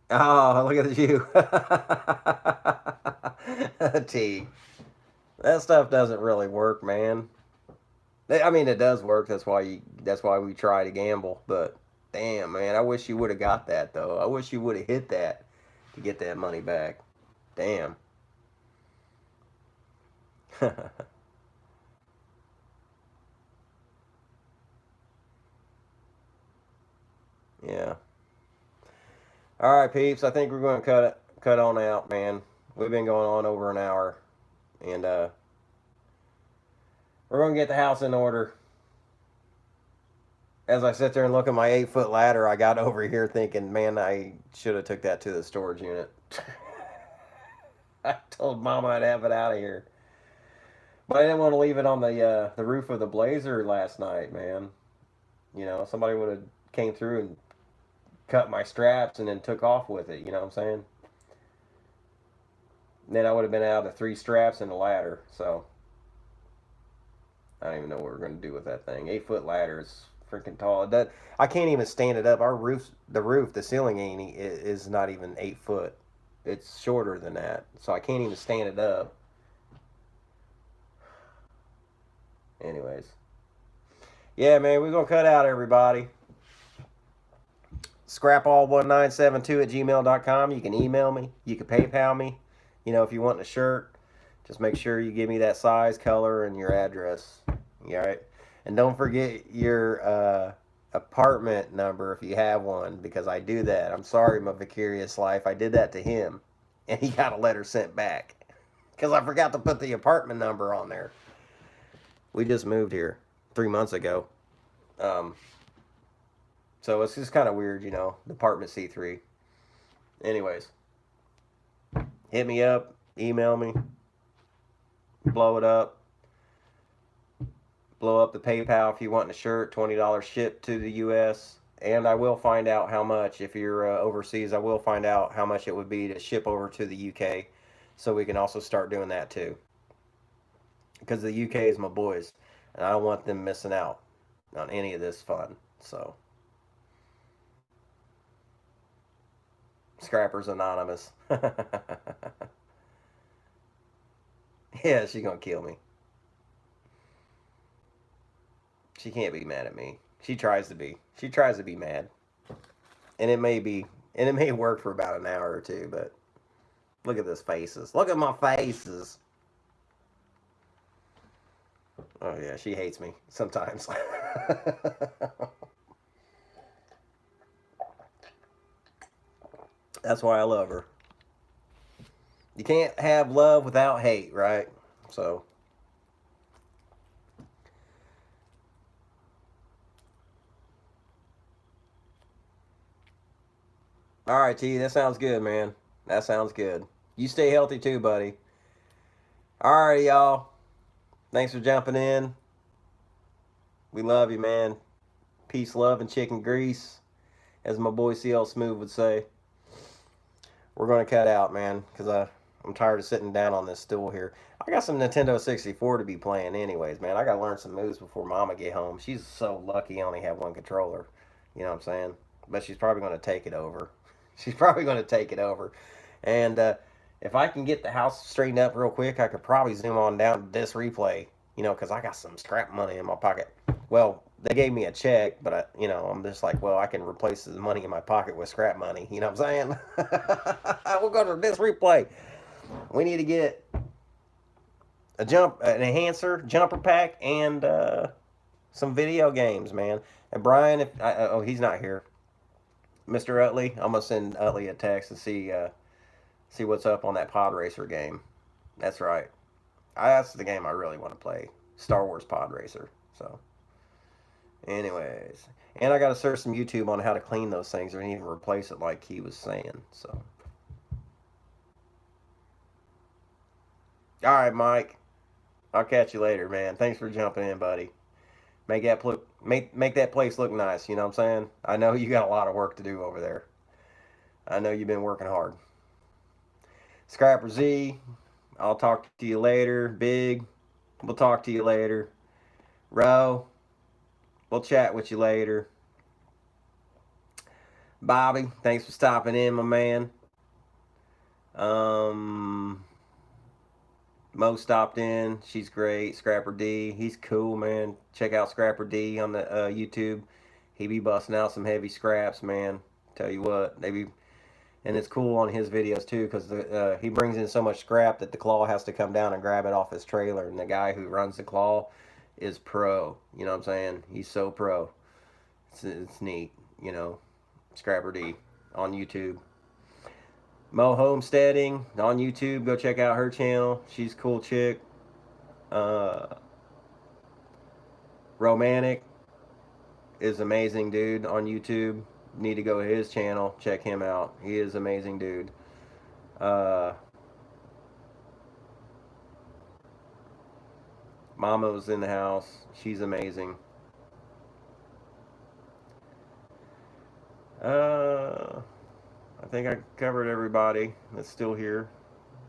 Oh, look at you. T. That stuff doesn't really work, man. I mean, it does work. That's why we try to gamble. But damn, man, I wish you would have got that though. I wish you would have hit that to get that money back. Damn. Yeah. All right, peeps. I think we're going to cut on out, man. We've been going on over an hour, and we're going to get the house in order. As I sit there and look at my 8 foot ladder, I got over here thinking, man, I should have took that to the storage unit. I told Mama I'd have it out of here, but I didn't want to leave it on the roof of the Blazer last night, man. Somebody would have came through and cut my straps and then took off with it. You know what I'm saying? Then I would have been out of 3 straps and a ladder. So I don't even know what we're going to do with that thing. 8 foot ladder is freaking tall. I can't even stand it up. Our the ceiling ain't is not even 8 foot. It's shorter than that, so I can't even stand it up. Anyways, yeah, man, we're gonna cut out everybody. scrapall1972 at gmail.com. You can email me. You can PayPal me. You know, if you want a shirt, just make sure you give me that size, color, and your address. All right. And don't forget your apartment number if you have one, because I do that. I'm sorry, my vicarious life. I did that to him, and he got a letter sent back because I forgot to put the apartment number on there. We just moved here 3 months ago. Um, so it's just kind of weird, you know, Department C3. Anyways, hit me up, email me, blow it up. Blow up the PayPal if you want a shirt, $20 shipped to the U.S. And I will find out how much, if you're overseas, I will find out how much it would be to ship over to the U.K. So we can also start doing that too. Because the U.K. is my boys, and I don't want them missing out on any of this fun. So, Scrappers Anonymous. Yeah, she's going to kill me. She can't be mad at me. She tries to be. She tries to be mad. And it may work for about an hour or two, but look at those faces. Look at my faces. Oh yeah, she hates me sometimes. That's why I love her. You can't have love without hate, right? So, all right, T, that sounds good, man. That sounds good. You stay healthy too, buddy. All right, y'all. Thanks for jumping in. We love you, man. Peace, love, and chicken grease, as my boy CL Smooth would say. We're going to cut out, man, because I'm tired of sitting down on this stool here. I got some Nintendo 64 to be playing anyways, man. I got to learn some moves before Mama get home. She's so lucky I only have one controller. You know what I'm saying? But she's probably going to take it over. She's probably going to take it over. And if I can get the house straightened up real quick, I could probably zoom on down to this replay, you know, because I got some scrap money in my pocket. Well, they gave me a check, but I'm just like, well, I can replace the money in my pocket with scrap money. You know what I'm saying? We'll go to this replay. We need to get an enhancer, jumper pack, and some video games, man. And Brian, oh, he's not here. Mr. Utley, I'm gonna send Utley a text and see what's up on that pod racer game. That's right. That's the game I really want to play. Star Wars Pod Racer. So, anyways, and I got to search some YouTube on how to clean those things or even replace it, like he was saying. So, all right, Mike. I'll catch you later, man. Thanks for jumping in, buddy. Make that place look nice. You know what I'm saying? I know you got a lot of work to do over there. I know you've been working hard. Scrapper Z, I'll talk to you later. Big, we'll talk to you later. Ro, we'll chat with you later. Bobby, thanks for stopping in, my man. Mo stopped in. She's great. Scrapper D, he's cool, man. Check out Scrapper D on the YouTube. He be busting out some heavy scraps, man. Tell you what, and it's cool on his videos too, because he brings in so much scrap that the claw has to come down and grab it off his trailer, and the guy who runs the claw is pro. You know what I'm saying? He's so pro. It's neat, you know. Scrapper D on YouTube. Mo Homesteading on YouTube. Go check out her channel. She's a cool chick. Romantic is amazing dude on YouTube. Need to go to his channel. Check him out. He is amazing dude. Mama's in the house. She's amazing. I think I covered everybody that's still here,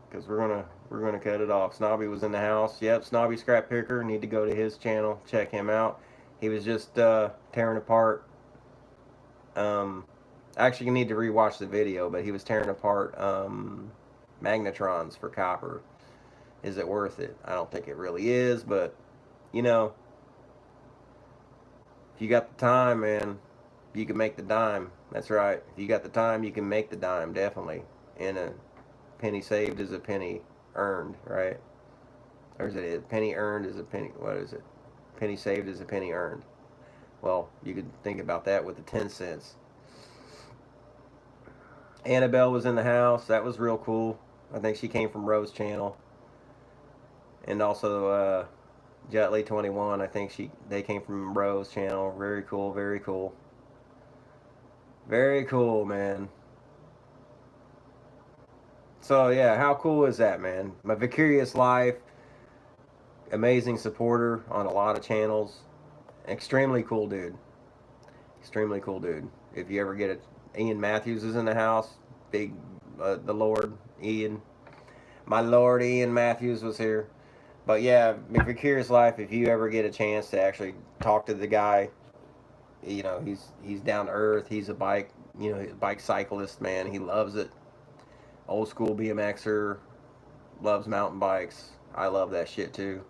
because we're gonna cut it off. Snobby was in the house. Yep, Snobby Scrap Picker. Need to go to his channel. Check him out. He was just tearing apart. Actually, you need to rewatch the video, but he was tearing apart magnetrons for copper. Is it worth it? I don't think it really is, but you know, if you got the time, man, you can make the dime. That's right. If you got the time, you can make the dime, definitely. And a penny saved is a penny earned, right? Or is it a penny earned is a penny? What is it? Penny saved is a penny earned. Well, you could think about that with the 10 cents. Annabelle was in the house. That was real cool. I think she came from Rose channel. And also Jetly 21. I think they came from Rose channel. Very cool. Very cool. Very cool, man. So yeah, how cool is that, man? My Vicarious Life, amazing supporter on a lot of channels. Extremely cool dude. Extremely cool dude. If you ever get it, Ian Matthews is in the house. Big, the Lord Ian. My Lord Ian Matthews was here. But yeah, Vicarious Life. If you ever get a chance to actually talk to the guy, you know he's down to earth. He's a bike cyclist, man. He loves it. Old school BMXer, loves mountain bikes. I love that shit too.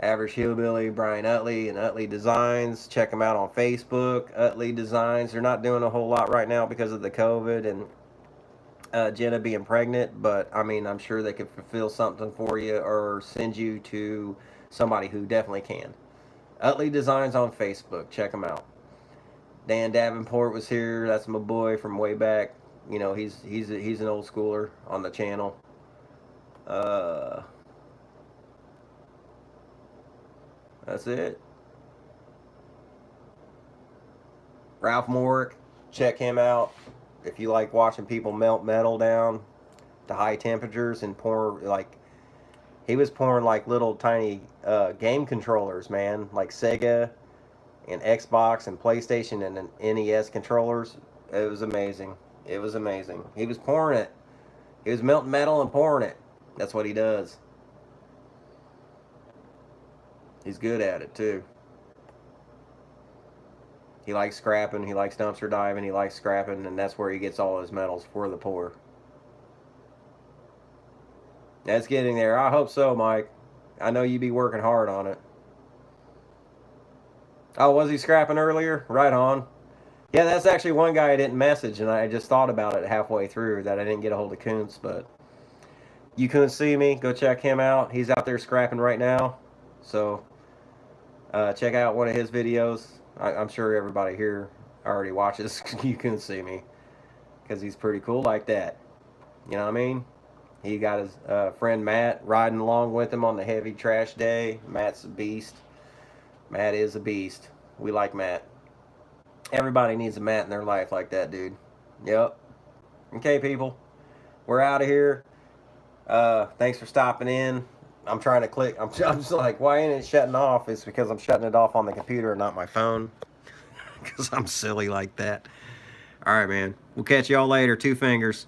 Average Hillbilly, Brian Utley and Utley Designs. Check them out on Facebook. Utley Designs. They're not doing a whole lot right now because of the COVID and Jenna being pregnant, but I mean, I'm sure they could fulfill something for you or send you to somebody who definitely can. Utley Designs on Facebook. Check them out. Dan Davenport was here. That's my boy from way back. You know, he's an old schooler on the channel. That's it. Ralph Morick, check him out if you like watching people melt metal down to high temperatures and pour like he was pouring like little tiny game controllers, man, like Sega and Xbox and PlayStation and NES controllers. It was amazing. It was amazing. He was pouring it. He was melting metal and pouring it. That's what he does. He's good at it too. He likes scrapping. He likes dumpster diving. He likes scrapping, and that's where he gets all his metals for the pour. That's getting there. I hope so, Mike. I know you be working hard on it. Oh, was he scrapping earlier? Right on. Yeah, that's actually one guy I didn't message, and I just thought about it halfway through that I didn't get a hold of Kuntz, but you couldn't see me. Go check him out. He's out there scrapping right now. So check out one of his videos. I'm sure everybody here already watches You Couldn't See Me because he's pretty cool like that. You know what I mean? He got his friend Matt riding along with him on the heavy trash day. Matt's a beast. Matt is a beast. We like Matt. Everybody needs a Matt in their life like that, dude. Yep. Okay, people. We're out of here. Thanks for stopping in. I'm trying to click. I'm just like, why ain't it shutting off? It's because I'm shutting it off on the computer and not my phone. Because I'm silly like that. All right, man. We'll catch y'all later. 2 fingers.